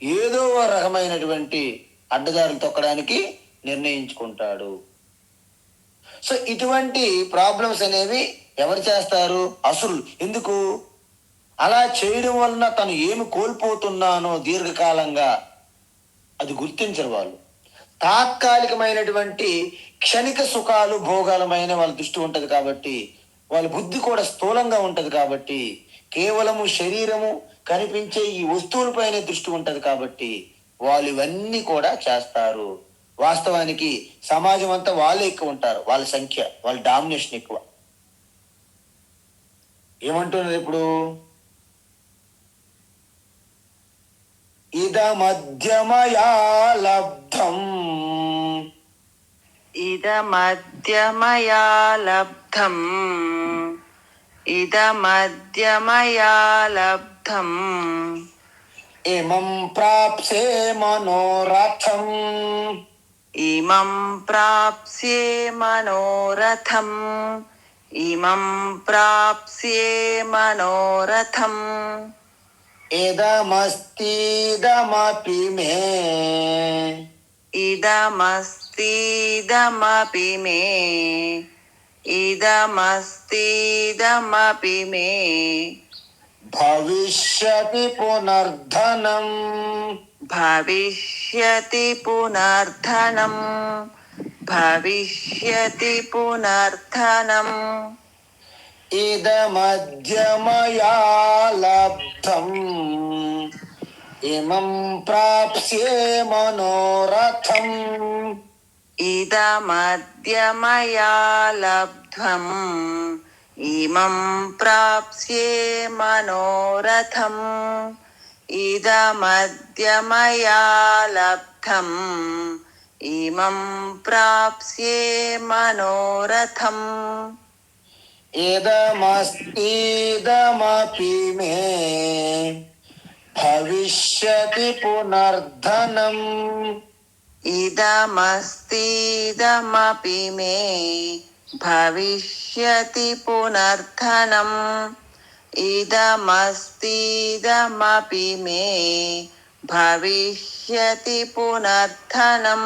ఏదో రకమైనటువంటి అడ్డదారులు తొక్కడానికి నిర్ణయించుకుంటాడు. సో ఇటువంటి ప్రాబ్లమ్స్ అనేవి ఎవరు చేస్తారు? అసురులు. ఎందుకు అలా చేయడం వలన తను ఏమి కోల్పోతున్నానో దీర్ఘకాలంగా అది గుర్తించరు వాళ్ళు. తాత్కాలికమైనటువంటి క్షణిక సుఖాలు, భోగాలమైన వాళ్ళ దృష్టి ఉంటది కాబట్టి, వాళ్ళ బుద్ధి కూడా స్థూలంగా ఉంటది కాబట్టి, కేవలము శరీరము కనిపించే ఈ వస్తువులపైనే దృష్టి ఉంటది కాబట్టి వాళ్ళు ఇవన్నీ కూడా చేస్తారు. వాస్తవానికి సమాజం అంతా వాళ్ళే ఎక్కువ ఉంటారు, వాళ్ళ సంఖ్య, వాళ్ళ డామినేషన్ ఎక్కువ. ఏమంటున్నారు ఇప్పుడు? ఇద మధ్యమయా లబ్ధం, ఇదమద్య మయా లబ్ధం ఇదమద్య మయా లబ్ధం ఇమం ప్రాప్సే మనోరథం ఇమం ప్రాప్స్యే మనోరథం ఇమం ప్రాప్స్యే మనోరథం ఇదమస్తిదమపి మే ఇదమస్తిదమపి మే ఇదమస్తిదమపి మే భవిష్యతి పునర్ధనం భవిష్యతి పునర్ధనం భవిష్యతి పునర్ధనం ఇదమద్య మయా లబ్ధం ఇమం ప్రాప్స్యే మనోరథం ఇదమద్య మయా లబ్ధం ఇమం ప్రాప్స్యే మనోరథం ఇదమద్య మయా లబ్ధం ఇమం ప్రాప్స్యే మనోరథం ఇదమస్తిదమపి మే భవిష్యతి పునర్ధనం ఇదమస్తిదమపి మే భవిష్యతి పునర్ధనం ఇదమస్తిదమపి మే భవిష్యతి పునర్ధనం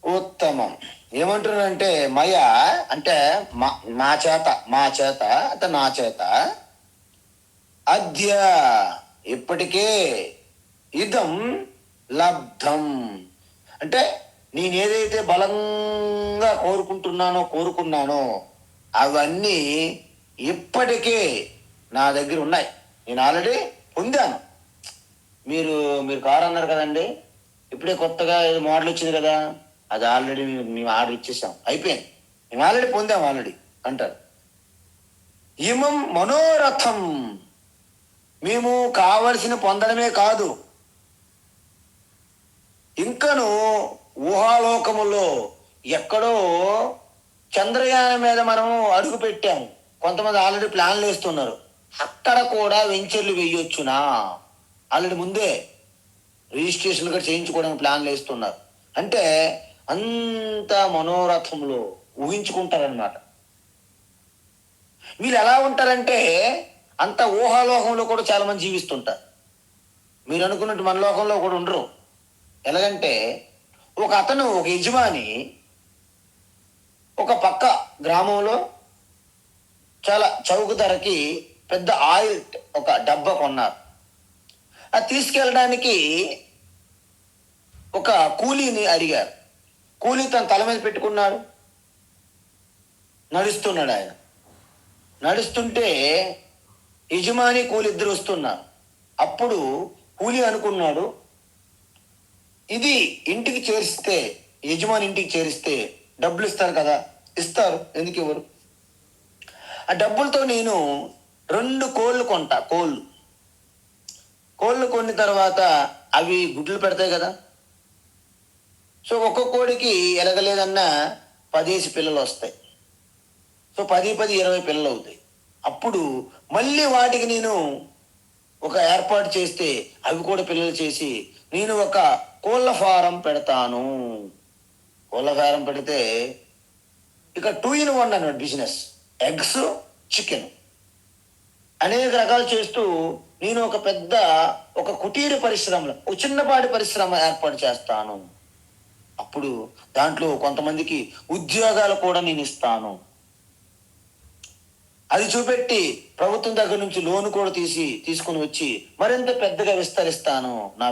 ఉత్తమం. ఏమంటున్నారంటే మయ అంటే మా చేత అంటే నా చేత అద్య ఇప్పటికే ఇదం లబ్ధం అంటే నేనేదైతే బలంగా కోరుకున్నానో అవన్నీ ఇప్పటికే నా దగ్గర ఉన్నాయి. నేను ఆల్రెడీ పొందాను. మీరు కారు అన్నారు కదండి, ఇప్పుడే కొత్తగా ఏదో మోడల్ వచ్చింది కదా, అది ఆల్రెడీ మేము ఆర్డర్ ఇచ్చేసాం, అయిపోయింది, మేము ఆల్రెడీ పొందాం ఆల్రెడీ అంటారు. ఇమం మనోరథం, మేము కావలసిన పొందడమే కాదు, ఇంకను ఊహాలోకములో ఎక్కడో చంద్రయానం మీద మనము అడుగు పెట్టాము. కొంతమంది ఆల్రెడీ ప్లాన్లు వేస్తున్నారు, అక్కడ కూడా వెంచర్లు వేయొచ్చునా, ఆల్రెడీ ముందే రిజిస్ట్రేషన్ కూడా చేయించుకోవడానికి ప్లాన్లు వేస్తున్నారు. అంటే అంత మనోరథంలో ఊహించుకుంటారనమాట. వీళ్ళు ఎలా ఉంటారంటే అంత ఊహాలోకంలో కూడా చాలా మంది జీవిస్తుంటారు. మీరు అనుకున్నట్టు మన లోకంలో కూడా ఉండరు. ఎలాగంటే ఒక యజమాని ఒక పక్క గ్రామంలో చాలా చౌక ధరకి పెద్ద ఆయిల్ ఒక డబ్బా కొన్నారు. అది తీసుకెళ్ళడానికి ఒక కూలీని అడిగారు. కూలీ తన తల మీద పెట్టుకున్నాడు, నడుస్తున్నాడు. ఆయన నడుస్తుంటే యజమాని కూలి ఇద్దరు వస్తున్నారు. అప్పుడు కూలి అనుకున్నాడు, ఇది ఇంటికి చేరిస్తే, యజమాని ఇంటికి చేరిస్తే డబ్బులు ఇస్తారు కదా, ఇస్తారు, ఎందుకు ఇవ్వరు, ఆ డబ్బులతో నేను 2 కోళ్ళు కొంటా. కోళ్ళు కొన్న తర్వాత అవి గుడ్లు పెడతాయి కదా, సో ఒక్క కోడికి ఎలగలేదన్నా 10 పిల్లలు వస్తాయి. సో 10 20 పిల్లలు అవుతాయి. అప్పుడు మళ్ళీ వాటికి నేను ఒక ఏర్పాటు చేస్తే అవి కూడా పిల్లలు చేసి నేను ఒక కోళ్ళ ఫారం పెడతాను. కోళ్ళ ఫారం పెడితే ఇక 2 in 1 అన్నమాట బిజినెస్. ఎగ్స్, చికెన్ అనేక రకాలు చేస్తూ నేను ఒక కుటీర పరిశ్రమలో ఒక చిన్నపాటి పరిశ్రమ ఏర్పాటు చేస్తాను. అప్పుడు దాంట్లో కొంతమందికి ఉద్యోగాలు కూడా నేను ఇస్తాను. అది చూపెట్టి ప్రభుత్వం దగ్గర నుంచి లోన్ కూడా తీసుకుని వచ్చి మరింత పెద్దగా విస్తరిస్తాను నా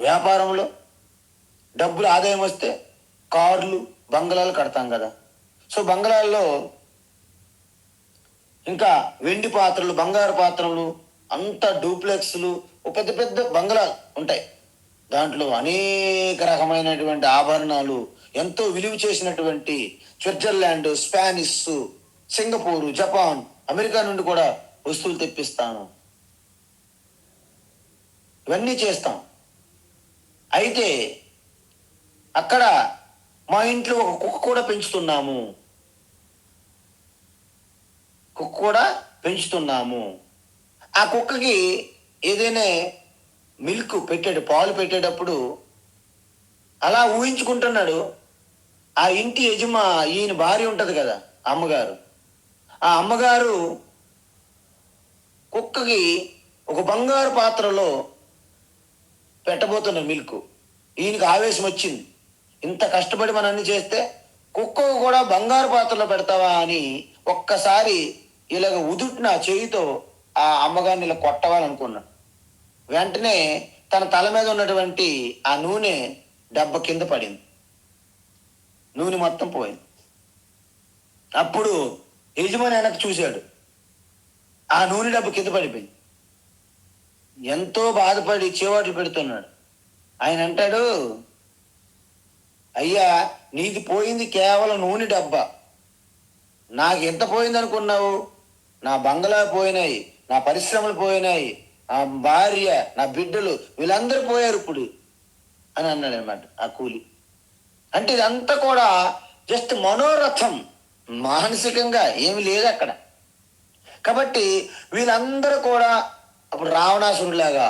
వ్యాపారంలో డబ్బులు ఆదాయం వస్తే కార్లు, బంగ్లాలు కడతాం కదా. సో బంగ్లాల్లో ఇంకా వెండి పాత్రలు, బంగారు పాత్రలు, అంత డూప్లెక్స్లు, పెద్ద పెద్ద బంగ్లాలు ఉంటాయి. దాంట్లో అనేక రకమైనటువంటి ఆభరణాలు, ఎంతో విలువ చేసినటువంటి Switzerland, Spanish, Singapore, Japan, America నుండి కూడా వస్తువులు తెప్పిస్తాను. ఇవన్నీ చేస్తాం. అయితే అక్కడ మా ఇంట్లో ఒక కుక్క కూడా పెంచుతున్నాము, కుక్క కూడా పెంచుతున్నాము. ఆ కుక్కకి ఏదైనా మిల్క్ పెట్టాడు, పాలు పెట్టేటప్పుడు అలా ఊహించుకుంటున్నాడు. ఆ ఇంటి ఈయన భార్య ఉంటుంది కదా, అమ్మగారు. ఆ అమ్మగారు కుక్కకి ఒక బంగారు పాత్రలో పెట్టబోతున్న మిల్క్. ఈయనకి ఆవేశం వచ్చింది, ఇంత కష్టపడి మనం అన్ని చేస్తే కుక్కకు కూడా బంగారు పాత్రలో పెడతావా అని ఒక్కసారి ఇలాగ ఉదుటిన చేయితో ఆ అమ్మగారిని ఇలా కొట్టవాలనుకున్నాడు. వెంటనే తన తల మీద ఉన్నటువంటి ఆ నూనె డబ్బ కింద పడింది, నూనె మొత్తం పోయింది. అప్పుడు యజమాని వెనక్కి చూశాడు, ఆ నూనె డబ్బు కింద పడిపోయింది. ఎంతో బాధపడి చేవాట్లు పెడుతున్నాడు. ఆయన అంటాడు, అయ్యా నీది పోయింది కేవలం నూనె డబ్బా, నాకు ఎంత పోయింది అనుకున్నావు? నా బంగళా పోయినాయి, నా పరిశ్రమలు పోయినాయి, నా భార్య, నా బిడ్డలు వీళ్ళందరూ పోయారు ఇప్పుడు అని అన్నాడు అనమాట ఆ కూలి. అంటే ఇదంతా కూడా జస్ట్ మనోరథం, మానసికంగా ఏమి లేదు అక్కడ. కాబట్టి వీళ్ళందరూ కూడా అప్పుడు రావణాసురులాగా,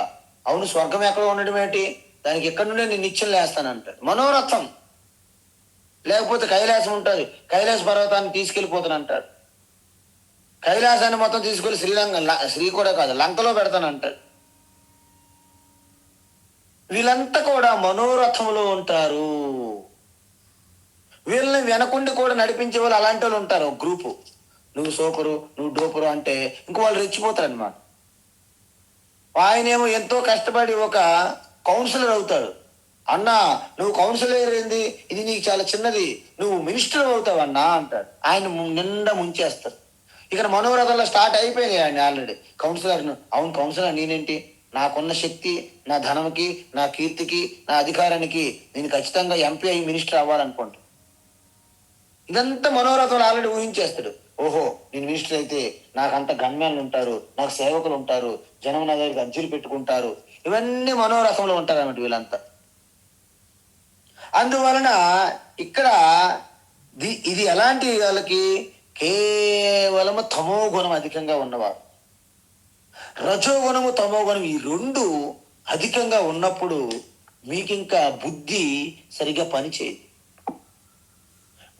అవును స్వర్గం ఎక్కడ ఉండడం ఏంటి, దానికి ఎక్కడి నుండే నేను నిత్యం లేస్తానంటాడు. మనోరథం. లేకపోతే కైలాసం ఉంటుంది, కైలాస పర్వతాన్ని తీసుకెళ్ళిపోతానంటాడు. కైలాసాన్ని మొత్తం తీసుకెళ్ళి శ్రీ కూడా కాదు లంకలో పెడతానంటాడు. వీళ్ళంతా కూడా మనోరథంలో ఉంటారు. వీళ్ళని వెనకుండి కూడా నడిపించే వాళ్ళు అలాంటి వాళ్ళు ఉంటారు, ఒక గ్రూపు. నువ్వు సూపరు, నువ్వు డోపరు అంటే ఇంక వాళ్ళు రెచ్చిపోతారు అనమాట. ఆయనేమో ఎంతో కష్టపడి ఒక కౌన్సిలర్ అవుతాడు. అన్నా నువ్వు కౌన్సిలర్ ఏంది, ఇది నీకు చాలా చిన్నది, నువ్వు మినిస్టర్ అవుతావు అన్నా అంటాడు. ఆయన నిండా ముంచేస్తారు. ఇక్కడ మనోరథంలో స్టార్ట్ అయిపోయినాయి ఆయన ఆల్రెడీ. కౌన్సిలర్, అవును కౌన్సిలర్ నేనేంటి, నాకున్న శక్తి, నా ధనంకి, నా కీర్తికి, నా అధికారానికి నేను ఖచ్చితంగా ఎంపీ అయ్యి మినిస్టర్ అవ్వాలనుకుంటా. ఇదంతా మనోరథంలో ఆల్రెడీ ఊహించేస్తాడు. ఓహో నేను మినిస్టర్ అయితే నాకంత గమ్యాలు ఉంటారు, నాకు సేవకులు ఉంటారు, జనం నా దగ్గరికి అర్జీలు పెట్టుకుంటారు. ఇవన్నీ మనోరథంలో ఉంటారు అన్నమాట వీళ్ళంతా. అందువలన ఇక్కడ ఇది ఎలాంటి వాళ్ళకి, కేవలము తమో గుణం అధికంగా ఉన్నవారు. రజోగుణము తమో గుణం ఈ రెండు అధికంగా ఉన్నప్పుడు మీకు ఇంకా బుద్ధి సరిగా పనిచేయదు.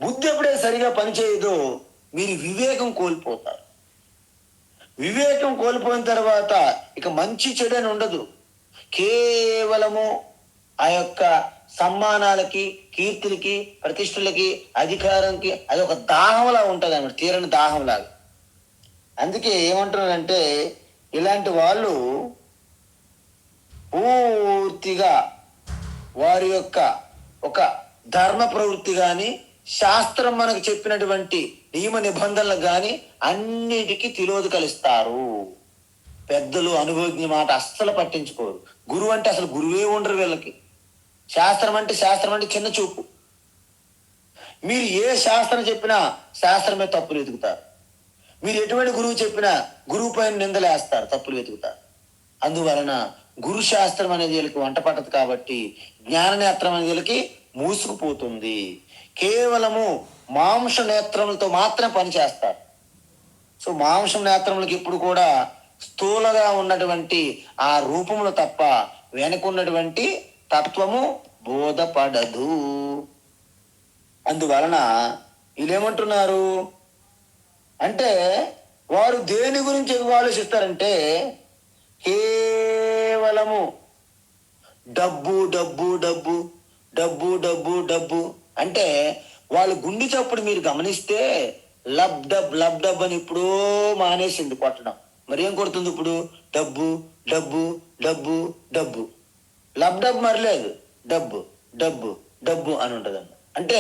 బుద్ధి ఎప్పుడే సరిగా పనిచేయదో మీరు వివేకం కోల్పోతారు. వివేకం కోల్పోయిన తర్వాత ఇక మంచి చెడు అని ఉండదు. కేవలము ఆ యొక్క సమ్మానాలకి, కీర్తులకి, ప్రతిష్టలకి, అధికారంకి అది ఒక దాహంలా ఉంటుంది అన్నమాట, తీరని దాహంలాగా. అందుకే ఏమంటున్నారంటే ఇలాంటి వాళ్ళు పూర్తిగా వారి యొక్క ఒక ధర్మ ప్రవృత్తి కానీ, శాస్త్రం మనకు చెప్పినటువంటి నియమ నిబంధనలకు కానీ అన్నిటికీ తిలోదకలిస్తారు. పెద్దలు అనుభవజ్ఞ మాట అస్సలు పట్టించుకోరు. గురువు అంటే అసలు గురువే ఉండరు వీళ్ళకి. శాస్త్రం అంటే చిన్న చూపు. మీరు ఏ శాస్త్రం చెప్పినా శాస్త్రమే తప్పులు వెతుకుతారు. మీరు ఎటువంటి గురువు చెప్పినా గురువు పైన నిందలేస్తారు, తప్పులు వెతుకుతారు. అందువలన గురు శాస్త్రం అనేది వీళ్ళకి వంట పట్టదు. కాబట్టి జ్ఞాన నేత్రం అనేది వీళ్ళకి మూసుకుపోతుంది. కేవలము మాంస నేత్రములతో మాత్రమే పనిచేస్తారు. సో మాంసం నేత్రములకి ఇప్పుడు కూడా స్థూలగా ఉన్నటువంటి ఆ రూపములు తప్ప వెనుకున్నటువంటి తత్వము బోధపడదు. అందువలన వీళ్ళేమంటున్నారు అంటే, వారు దేని గురించి ఎక్కువ ఆలోచిస్తారంటే కేవలము డబ్బు డబ్బు డబ్బు డబ్బు డబ్బు డబ్బు. అంటే వాళ్ళు గుండె చప్పుడు మీరు గమనిస్తే లబ్ డబ్ అని ఇప్పుడో మానేసింది కొట్టడం. మరి ఏం కొడుతుంది ఇప్పుడు? డబ్బు డబ్బు డబ్బు డబ్బు. లబ్ డబ్ మరలేదు, డబ్బు డబ్బు డబ్బు అని ఉంటదన్న. అంటే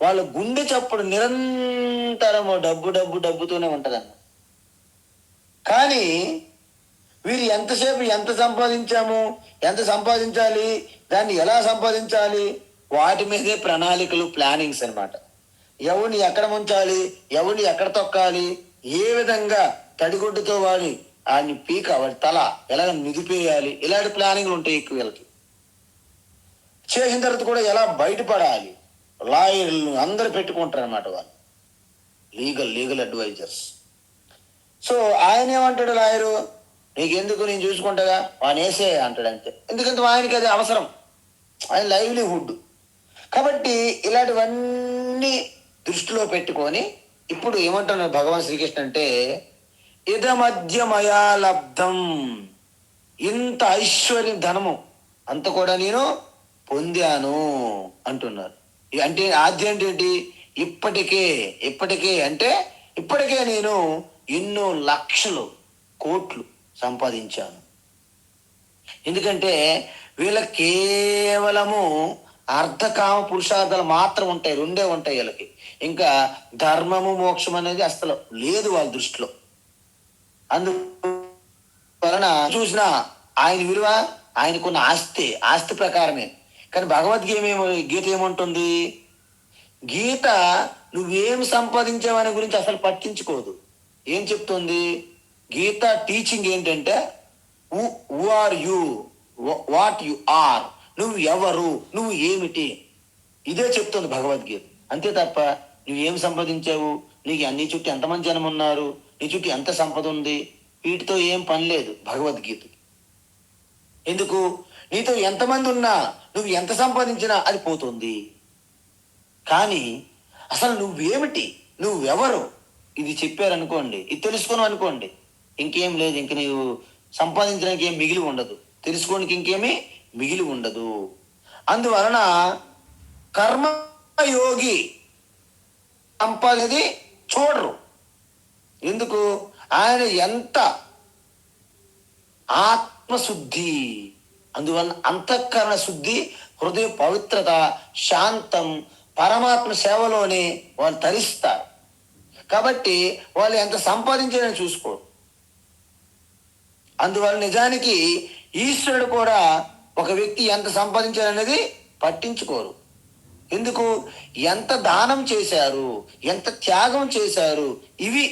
వాళ్ళ గుండె చప్పుడు నిరంతరము డబ్బు డబ్బు డబ్బుతోనే ఉంటదన్న. కానీ వీరు ఎంతసేపు ఎంత సంపాదించాము, ఎంత సంపాదించాలి, దాన్ని ఎలా సంపాదించాలి, వాటి మీదే ప్రణాళికలు, ప్లానింగ్స్ అనమాట. ఎవరిని ఎక్కడ ముంచాలి, ఎవరిని ఎక్కడ తొక్కాలి, ఏ విధంగా తడిగుడ్డుతో వాడి వాడి తల ఎలాగ నిదిపేయాలి, ఇలాంటి ప్లానింగ్లు ఉంటాయి ఎక్కువ వీళ్ళకి. చేసిన తర్వాత కూడా ఎలా బయటపడాలి, లాయర్లు అందరు పెట్టుకుంటారు అన్నమాట వాళ్ళు, లీగల్ అడ్వైజర్స్. సో ఆయన ఏమంటాడు లాయరు, నీకెందుకు, నేను చూసుకుంటాగా, వాని వేసే అంటాడు అంతే. ఎందుకంటే ఆయనకి అది అవసరం, ఆయన లైవ్లీహుడ్. కాబట్టి ఇలాంటివన్నీ దృష్టిలో పెట్టుకొని ఇప్పుడు ఏమంటున్నారు భగవాన్ శ్రీకృష్ణ అంటే, ఇదమధ్యమయా లబ్ధం, ఇంత ఐశ్వర్యం ధనము అంత కూడా నేను పొందాను అంటున్నారు. అంటే ఆద్యం ఏంటి, ఇప్పటికే అంటే ఇప్పటికే నేను ఎన్నో లక్షలు కోట్లు సంపాదించాను. ఎందుకంటే వీళ్ళకి కేవలము అర్ధకామ పురుషార్థాలు మాత్రం ఉంటాయి, రెండే ఉంటాయి వీళ్ళకి. ఇంకా ధర్మము మోక్షం అనేది అసలు లేదు వాళ్ళ దృష్టిలో. అందువలన చూసిన ఆయన విలువ, ఆయనకున్న ఆస్తి ప్రకారమే. కానీ గీత ఏముంటుంది, గీత నువ్వేం సంపాదించావనే గురించి అసలు పట్టించుకోదు. ఏం చెప్తుంది గీత టీచింగ్ ఏంటంటే, who are you, what you are, నువ్వు ఎవరు, నువ్వు ఏమిటి, ఇదే చెప్తుంది భగవద్గీత. అంతే తప్ప నువ్వేం సంపాదించావు, నీకు అన్ని చుట్టూ ఎంతమంది జనం ఉన్నారు, నీ చుట్టూ ఎంత సంపద ఉంది, వీటితో ఏం పని లేదు భగవద్గీత. ఎందుకు, నీతో ఎంతమంది ఉన్నా, నువ్వు ఎంత సంపాదించినా అది పోతుంది. కానీ అసలు నువ్వేమిటి, నువ్వెవరు, ఇది చెప్పారనుకోండి, ఇది తెలుసుకున్నావు అనుకోండి, ఇంకేం లేదు, ఇంక నీవు సంపాదించడానికి ఏం మిగిలి ఉండదు, తెలుసుకోనికి ఇంకేమీ మిగిలి ఉండదు. అందువలన కర్మయోగి సంపాదించేది చూడరు. ఎందుకు, ఆయన ఎంత ఆత్మశుద్ధి, అందువలన అంతఃకరణ శుద్ధి, హృదయ పవిత్రత, శాంతం, పరమాత్మ సేవలోనే వాళ్ళు తరిస్తారు. కాబట్టి వాళ్ళు ఎంత సంపాదించారని చూసుకోరు. అందువల్ల నిజానికి ఈశ్వరుడు కూడా ఒక వ్యక్తి ఎంత సంపాదించారనేది పట్టించుకోరు. ఎందుకు, ఎంత దానం చేశారు, ఎంత త్యాగం చేశారు, ఇవి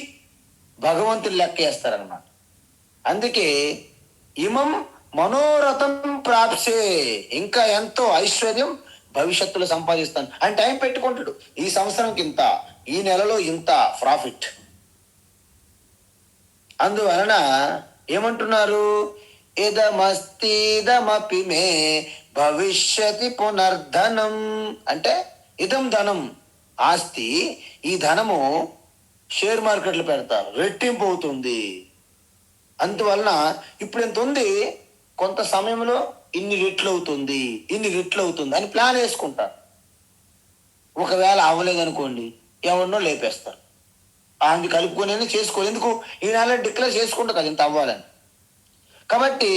భగవంతుడు లెక్కేస్తారనమాట. అందుకే ఇమం మనోరథం ప్రాప్సే, ఇంకా ఎంతో ఐశ్వర్యం భవిష్యత్తులో సంపాదిస్తాను అని టైం పెట్టుకుంటాడు. ఈ సంవత్సరంకి ఇంత, ఈ నెలలో ఇంత ప్రాఫిట్. అందువలన ఏమంటున్నారు, ఇదమస్తిదమపి మే భవిష్యతి పునర్ధనం, అంటే ఇదం ధనం, ఆస్తి, ఈ ధనము షేర్ మార్కెట్లో పెడతారు, రెట్టింపు అవుతుంది. అందువలన ఇప్పుడు ఎంత ఉంది, కొంత సమయంలో ఇన్ని రెట్లు అవుతుంది అని ప్లాన్ వేసుకుంటారు. ఒకవేళ అవ్వలేదనుకోండి, ఎవరినో లేపేస్తారు, ఆయన కలుపుకొని చేసుకోవాలి. ఎందుకు, ఈ నెల డిక్లేర్ చేసుకుంటారు కదా ఇంత అవ్వాలని. కాబట్టి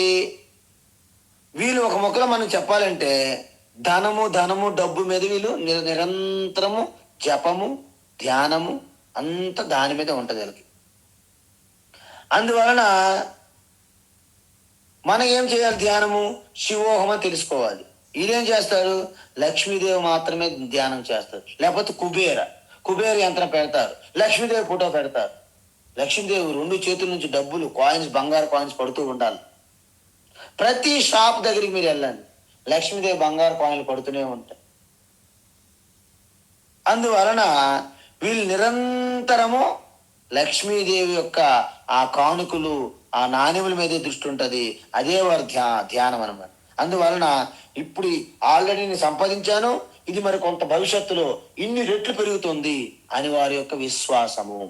వీళ్ళు ఒక మొక్కలో మనం చెప్పాలంటే ధనము డబ్బు మీద వీళ్ళు నిరంతరము జపము ధ్యానము అంత దాని మీద ఉంటుంది వీళ్ళకి. అందువలన మనం ఏం చేయాలి, ధ్యానము శివోహం అని తెలుసుకోవాలి. వీళ్ళేం చేస్తారు, లక్ష్మీదేవి మాత్రమే ధ్యానం చేస్తారు, లేకపోతే కుబేర యంత్రం పెడతారు, లక్ష్మీదేవి ఫోటో పెడతారు. లక్ష్మీదేవి రెండు చేతుల నుంచి డబ్బులు, కాయిన్స్, బంగారు కాయిన్స్ పడుతూ ఉండాలి. ప్రతి షాప్ దగ్గరికి మీరు వెళ్ళండి, లక్ష్మీదేవి బంగారు కాయిన్లు పడుతూనే ఉంటాయి. అందువలన వీళ్ళు నిరంతరము లక్ష్మీదేవి యొక్క ఆ కానుకలు, ఆ నాణ్యముల మీదే దృష్టి ఉంటుంది. అదే వారి ధ్యానం అనమాట. అందువలన ఇప్పుడు ఆల్రెడీ నేను సంపాదించాను, ఇది మరి కొంత భవిష్యత్తులో ఇన్ని రెట్లు పెరుగుతుంది అని వారి యొక్క విశ్వాసము.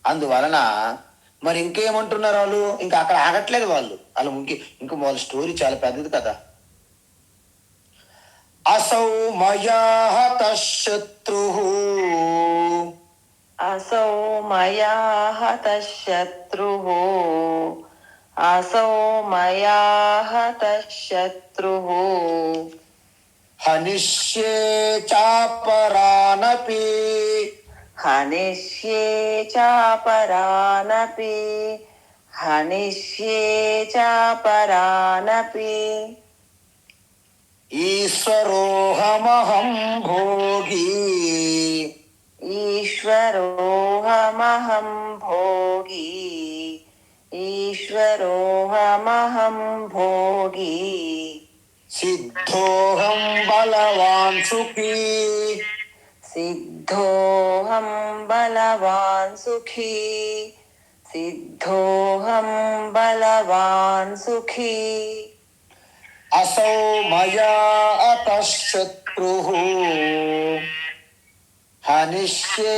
అందువలన మరి ఇంకేమంటున్నారు వాళ్ళు, ఇంకా అక్కడ ఆగట్లేదు వాళ్ళు ఇంకా వాళ్ళ స్టోరీ చాలా పెద్దది కదా. అసౌ మయా హతః శత్రుః, असौ मया हतः शत्रुः, असौ मया हतः शत्रुः, హనిష్యే చాపరానపి, हनिष्ये चापरानपि, हनिष्ये चापरानपि, ఈశ్వరోహమహం భోగి, ईश्वरोऽहमहं भोगी, ईश्वरोऽहमहं भोगी, సిద్ధోహం బలవాన్ సుఖీ. సిద్ధోహం బలవాన్ సుఖీ. సిద్ధోహం బలవాన్ సుఖీ. అసౌ మయా అతః శత్రుః హనిష్యే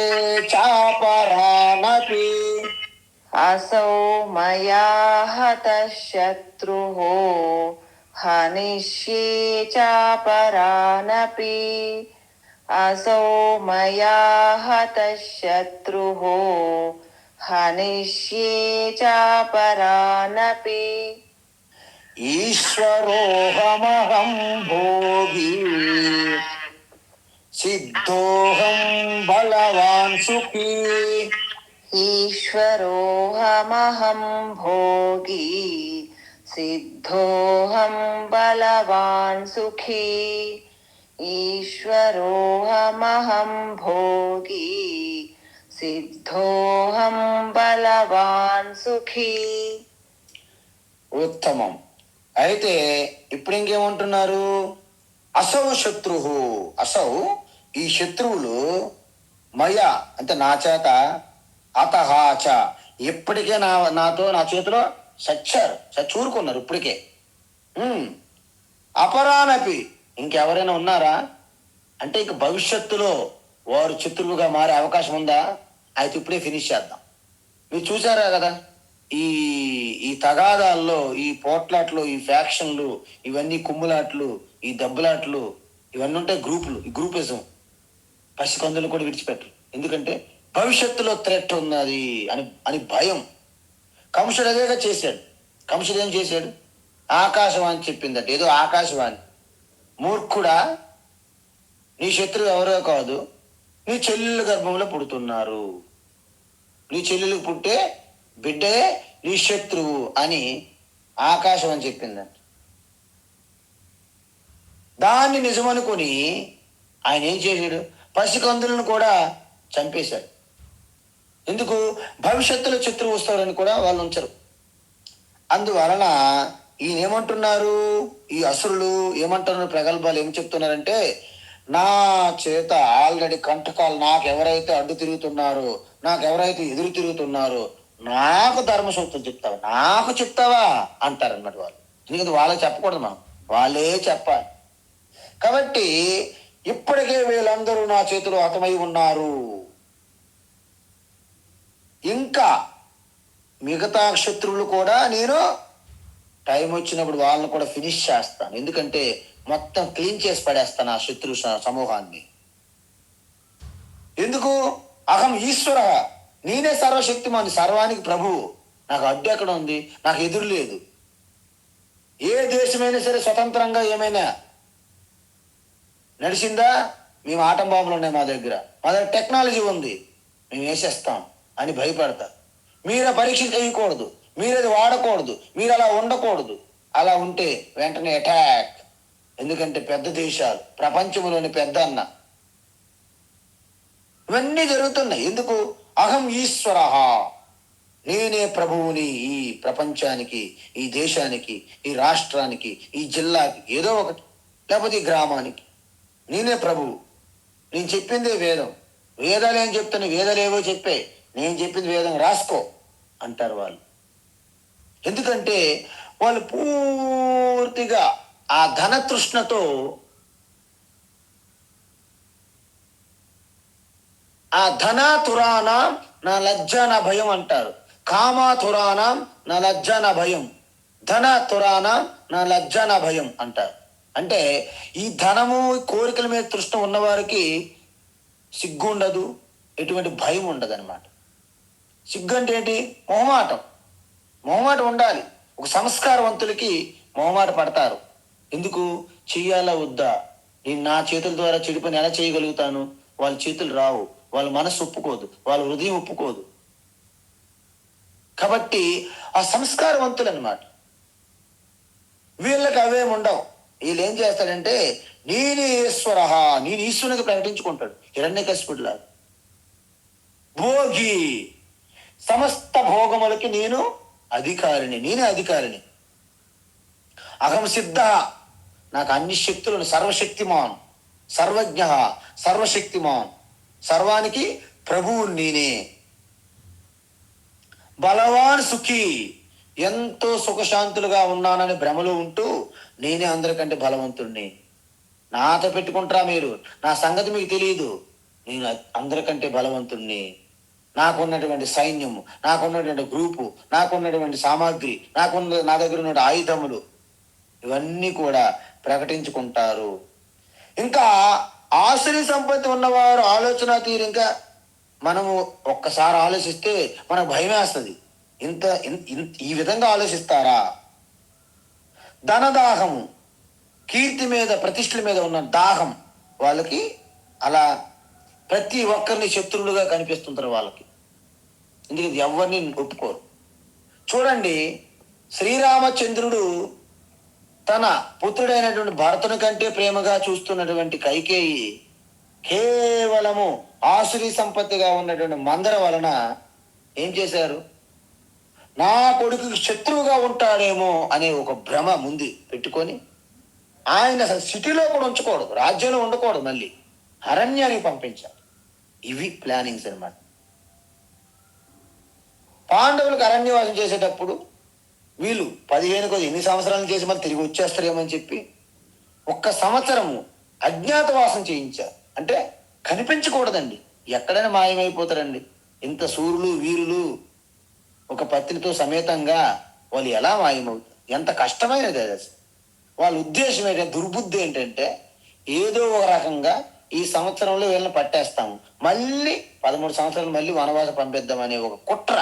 చాపరానపి. असौ मया हतः शत्रुः हनिष्ये चापरानपि. असौ मया हतः शत्रुः हनिष्ये चापरानपि. ఈశ్వరోహమహం భోగి సిద్ధోహం బలవాన్ సుఖీ. ईश्वरोऽहमहं भोगी सिद्धोऽहं बलवान् सुखी. ईश्वरोऽहमहं भोगी सिद्धोऽहं बलवान् सुखी. ఉత్తమం. అయితే ఇప్పుడు ఇంకేమంటున్నారు? అసౌ శత్రు. అసౌ ఈ శత్రువులు మయ అంటే నా చేత, అతహాచ ఇప్పటికే నాతో నా చేతిలో చచ్చూరుకున్నారు ఇప్పటికే. అపరానపి ఇంకెవరైనా ఉన్నారా అంటే ఇక భవిష్యత్తులో వారు శత్రువుగా మారే అవకాశం ఉందా? అయితే ఇప్పుడే ఫినిష్ చేద్దాం. మీరు చూసారా కదా ఈ ఈ తగాదాల్లో, ఈ పోట్లాట్లు, ఈ ఫ్యాక్షన్లు, ఇవన్నీ కుమ్ములాట్లు, ఈ దెబ్బలాట్లు, ఇవన్నీ ఉంటాయి గ్రూపులు. ఈ గ్రూపిజం పసికందులు కూడా విడిచిపెట్టరు. ఎందుకంటే భవిష్యత్తులో థ్రెట్ ఉన్నది అని అని భయం. కంసుడు అదేగా చేశాడు. కంసుడు ఏం చేశాడు? ఆకాశవాణి చెప్పిందట. ఏదో ఆకాశవాణి, మూర్ఖుడా, నీ శత్రువు ఎవరో కాదు, నీ చెల్లెలు గర్భంలో పుడుతున్నారు, నీ చెల్లెలకు పుట్టే బిడ్డే నీ శత్రువు అని ఆకాశవాణి చెప్పిందట. దాన్ని నిజమనుకొని ఆయన ఏం చేశాడు? పసికందులను కూడా చంపేశాడు. ఎందుకు? భవిష్యత్తులో శత్రువు వస్తారని కూడా వాళ్ళు ఉంచరు. అందువలన ఈయన ఏమంటున్నారు? ఈ అసురులు ఏమంటున్నారు? ప్రగల్భాలు ఏం చెప్తున్నారంటే, నా చేత ఆల్రెడీ కంటకాలు, నాకు ఎవరైతే అడ్డు తిరుగుతున్నారో, నాకు ఎవరైతే ఎదురు తిరుగుతున్నారో, నాకు ధర్మసూత్రం చెప్తావా, నాకు చెప్తావా అంటారన్నమాట వాళ్ళు. ఎందుకంటే వాళ్ళకి చెప్పకూడదు, మనం వాళ్ళే చెప్పాలి. కాబట్టి ఇప్పటికే వీళ్ళందరూ నా చేతిలో హతమై ఉన్నారు. ఇంకా మిగతా శత్రువులు కూడా నేను టైం వచ్చినప్పుడు వాళ్ళని కూడా ఫినిష్ చేస్తాను. ఎందుకంటే మొత్తం క్లీన్ చేసి పడేస్తాను ఆ శత్రు సమూహాన్ని. ఎందుకు? అహం ఈశ్వర, నేనే సర్వశక్తిమాని, సర్వానికి ప్రభువు. నాకు అడ్డు ఎక్కడ ఉంది? నాకు ఎదురు లేదు. ఏ దేశమైనా సరే స్వతంత్రంగా ఏమైనా నడిచిందా? మేము ఆటం బాంబులు ఉన్నాయి మా దగ్గర టెక్నాలజీ ఉంది, మేము వేసేస్తాం అని భయపడతారు. మీరు పరీక్ష చేయకూడదు, మీరు అది వాడకూడదు, మీరు అలా ఉండకూడదు. అలా ఉంటే వెంటనే అటాక్. ఎందుకంటే పెద్ద దేశాలు, ప్రపంచంలోని పెద్ద అన్న. ఇవన్నీ జరుగుతున్నాయి. ఎందుకు? అహం ఈశ్వర, నేనే ప్రభువుని ఈ ప్రపంచానికి, ఈ దేశానికి, ఈ రాష్ట్రానికి, ఈ జిల్లాకి, ఏదో ఒకటి, లేకపోతే ఈ గ్రామానికి నేనే ప్రభువు. నేను చెప్పిందే వేదం. వేదాలు ఏం చెప్తాను? వేదాలు ఏవో చెప్పే, నేను చెప్పింది వేదం రాసుకో అంటారు వాళ్ళు. ఎందుకంటే వాళ్ళు పూర్తిగా ఆ ధనతృష్ణతో, ఆ ధనాతురాణం నా లజ్జ నా భయం అంటారు. కామాతురాణం నా లజ్జ నా భయం, ధనతురాణం నా లజ్జ నా భయం అంటారు. అంటే ఈ ధనము, కోరికల మీద తృష్ణ ఉన్నవారికి సిగ్గు ఉండదు, ఎటువంటి భయం ఉండదు అనమాట. సిగ్గు అంటే ఏంటి? మొహమాటం. మొహమాటం ఉండాలి. ఒక సంస్కారవంతులకి మొహమాట పడతారు. ఎందుకు? చెయ్యాలా వద్దా, నేను నా చేతుల ద్వారా చెడు పని ఎలా చేయగలుగుతాను? వాళ్ళ చేతులు రావు, వాళ్ళ మనసు ఒప్పుకోదు, వాళ్ళ హృదయం ఒప్పుకోదు. కాబట్టి ఆ సంస్కారవంతులు అన్నమాట. వీళ్ళకి అవేమి ఉండవు. వీళ్ళు ఏం చేస్తాడంటే, నేనే ఈశ్వర, నేను ఈశ్వరునికి ప్రకటించుకుంటాడు. హిరణ్యకశిపుడిలాగా భోగి, సమస్త భోగములకి నేను అధికారిని, నేనే అధికారిని. అహం సిద్ధ, నాకు అన్ని శక్తులను, సర్వశక్తిమాన్, సర్వజ్ఞ, సర్వశక్తిమాన్, సర్వానికి ప్రభువు నేనే. బలవాన్ సుఖీ, ఎంతో సుఖశాంతులుగా ఉన్నానని భ్రమలో ఉంటూ నేనే అందరికంటే బలవంతుణ్ణి. నాతో పెట్టుకుంటారా మీరు, నా సంగతి మీకు తెలియదు, నేను అందరికంటే బలవంతుణ్ణి. నాకున్నటువంటి సైన్యము, నాకున్నటువంటి గ్రూపు, నాకున్నటువంటి సామాగ్రి, నా దగ్గర ఉన్న ఆయుధములు, ఇవన్నీ కూడా ప్రకటించుకుంటారు. ఇంకా ఆశ్రయ సంపత్తి ఉన్నవారు ఆలోచన తీరు ఇంకా మనము ఒక్కసారి ఆలోచిస్తే మనకు భయం వేస్తుంది. ఈ విధంగా ఆలోచిస్తారా? ధనదాహము, కీర్తి మీద, ప్రతిష్టల మీద ఉన్న దాహం వాళ్ళకి అలా ప్రతి ఒక్కరిని శత్రువులుగా కనిపిస్తుంటారు వాళ్ళకి. ఎందుకంటే ఎవరిని ఒప్పుకోరు. చూడండి, శ్రీరామచంద్రుడు తన పుత్రుడైనటువంటి భరతుని కంటే ప్రేమగా చూస్తున్నటువంటి కైకేయి కేవలము ఆసురీ సంపత్తిగా ఉన్నటువంటి మందర వలన ఏం చేశారు? నా కొడుకుకి శత్రువుగా ఉంటాడేమో అనే ఒక భ్రమ ముందు పెట్టుకొని ఆయన అసలు సిటీలో కూడా ఉంచకూడదు, రాజ్యంలో ఉండకూడదు, మళ్ళీ అరణ్యానికి పంపించారు. ఇవి ప్లానింగ్స్ అన్నమాట. పాండవులకు అరణ్యవాసం చేసేటప్పుడు వీళ్ళు 15 ఎన్ని సంవత్సరాలు చేసి మళ్ళీ తిరిగి వచ్చేస్తారేమని చెప్పి 1 సంవత్సరము అజ్ఞాతవాసం చేయించారు. అంటే కనిపించకూడదండి, ఎక్కడైనా మాయమైపోతారండి. ఇంత సూర్యులు వీరులు ఒక పత్నితో సమేతంగా వాళ్ళు ఎలా మాయమవుతారు? ఎంత కష్టమైనది అది. వాళ్ళ ఉద్దేశం ఏంటంటే, దుర్బుద్ధి ఏంటంటే, ఏదో ఒక రకంగా ఈ సంవత్సరంలో వీళ్ళని పట్టేస్తాము, మళ్ళీ 13 సంవత్సరాలు మళ్ళీ వనవాసం పంపిద్దామనే ఒక కుట్ర.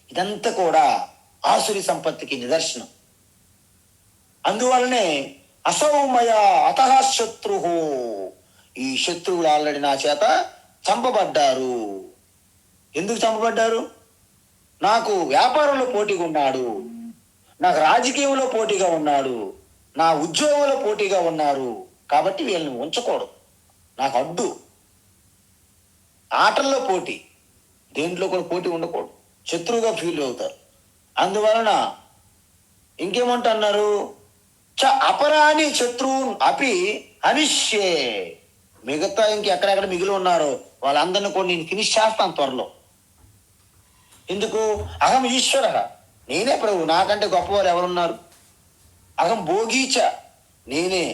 ఇదంతా కూడా ఆసురి సంపత్తికి నిదర్శనం. అందువలనే అసౌమయ అతః శత్రు, ఈ శత్రువులు ఆల్రెడీ నా చేత చంపబడ్డారు. ఎందుకు చంపబడ్డారు? నాకు వ్యాపారంలో పోటీగా ఉన్నాడు, నాకు రాజకీయంలో పోటీగా ఉన్నాడు, నా ఉద్యోగంలో పోటీగా ఉన్నారు, కాబట్టి వీళ్ళని ఉంచకూడదు, నాకు అడ్డు. ఆటల్లో పోటీ, దేంట్లో కూడా పోటీ ఉండకూడదు, శత్రువుగా ఫీల్ అవుతారు. అందువలన ఇంకేమంటున్నారు? అపరాని శత్రువు అపి అనిష్యే, మిగతా ఇంకెక్కడెక్కడ మిగిలి ఉన్నారో వాళ్ళందరినీ కూడా నేను ఫినిష్ చేస్తాను త్వరలో. ఎందుకు? అహం ఈశ్వర, నేనే ప్రభు, నాకంటే గొప్పవారు ఎవరున్నారు? అహం భోగీచ, నేనే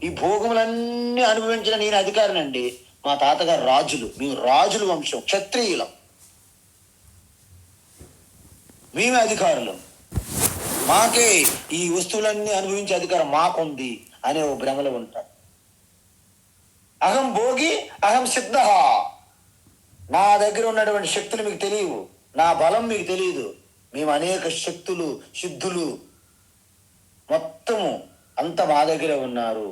ఈ భోగములన్నీ అనుభవించిన నేను అధికారినండి. మా తాతగారు రాజులు, మేము రాజుల వంశం, క్షత్రియులం, మేమే అధికారులు, మాకే ఈ వస్తువులన్నీ అనుభవించే అధికారం మాకుంది అనే ఓ భ్రమలో ఉంటారు. అహం భోగి అహం సిద్ధ, నా దగ్గర ఉన్నటువంటి శక్తులు మీకు తెలియవు, నా బలం మీకు తెలియదు. మేము అనేక శక్తులు, సిద్ధులు మొత్తము అంత మా దగ్గర ఉన్నారు,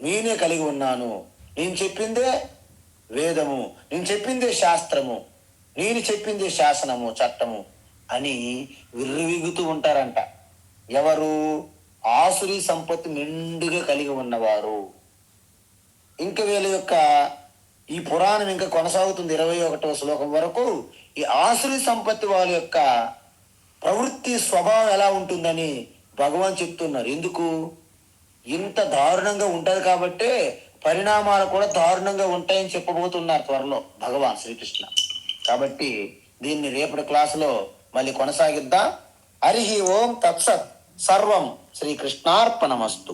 నేనే కలిగి ఉన్నాను. నేను చెప్పిందే వేదము, నేను చెప్పిందే శాస్త్రము, నేను చెప్పిందే శాసనము, చట్టము అని విర్రవీగుతూ ఉంటారంట. ఎవరు? ఆసురీ సంపత్తి మెండుగా కలిగి ఉన్నవారు. ఇంకా వీళ్ళ యొక్క ఈ పురాణం ఇంకా కొనసాగుతుంది 21వ శ్లోకం వరకు. ఈ ఆసురీ సంపత్తి వాళ్ళ యొక్క ప్రవృత్తి స్వభావం ఎలా ఉంటుందని భగవాన్ చెప్తున్నారు. ఎందుకు? ఇంత దారుణంగా ఉంటుంది కాబట్టే పరిణామాలు కూడా దారుణంగా ఉంటాయని చెప్పబోతున్నారు త్వరలో భగవాన్ శ్రీకృష్ణ. కాబట్టి దీన్ని రేపటి క్లాసులో మళ్ళీ కొనసాగిద్దాం. హరి ఓం తత్సత్. సర్వం శ్రీకృష్ణార్పణమస్తు.